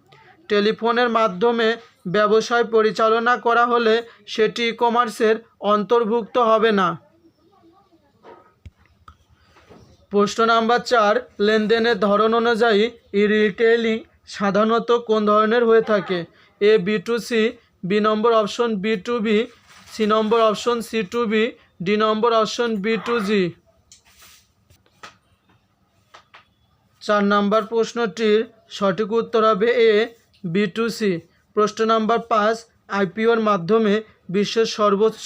[SPEAKER 1] টেলিফোনের মাধ্যমে ব্যবসায় পরিচালনা করা হলে সেটি ই কমার্সের অন্তর্ভুক্ত হবে না। প্রশ্ন নাম্বার 4, লেনদেনের ধরন অনুযায়ী ই রিটেইলিং সাধারণত কোন ধরনের হয়ে থাকে? A B2C, B number option B to B, C number option C to B, D number option B to G. 4 নম্বর প্রশ্নটির সঠিক উত্তর হবে এ বি টু সি। প্রশ্ন নাম্বার 5, আইপিওর মাধ্যমে বিশ্বের সর্বোচ্চ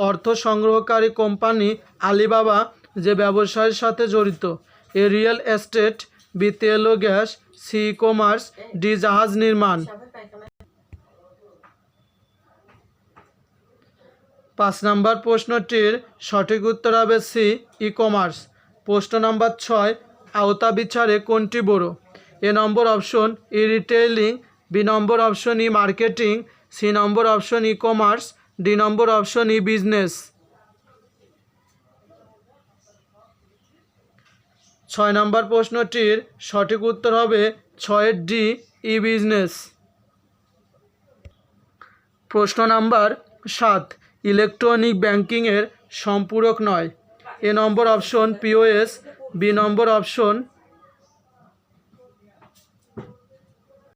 [SPEAKER 1] অর্থ সংগ্রহকারী কোম্পানি আলিবাবা যে ব্যবসায়ের সাথে জড়িত? এ রিয়েল এস্টেট, বি তেল ও gas, C e commerce, D জাহাজ নির্মাণ। 5 নম্বর প্রশ্নটির সঠিক উত্তর হবে সি ই কমার্স। প্রশ্ন নাম্বার 6, আওতা বিচারে কোনটি বড়? A number option e retailing, B number option e marketing, C number option E commerce, D number option E business. 6 নম্বর প্রশ্নটির সঠিক উত্তর হবে 6 ডি, ই বিজনেস। প্রশ্ন নাম্বার 7, ইলেকট্রনিক ব্যাংকিংয়ের সম্পূরক নয়? A number option POS, B number option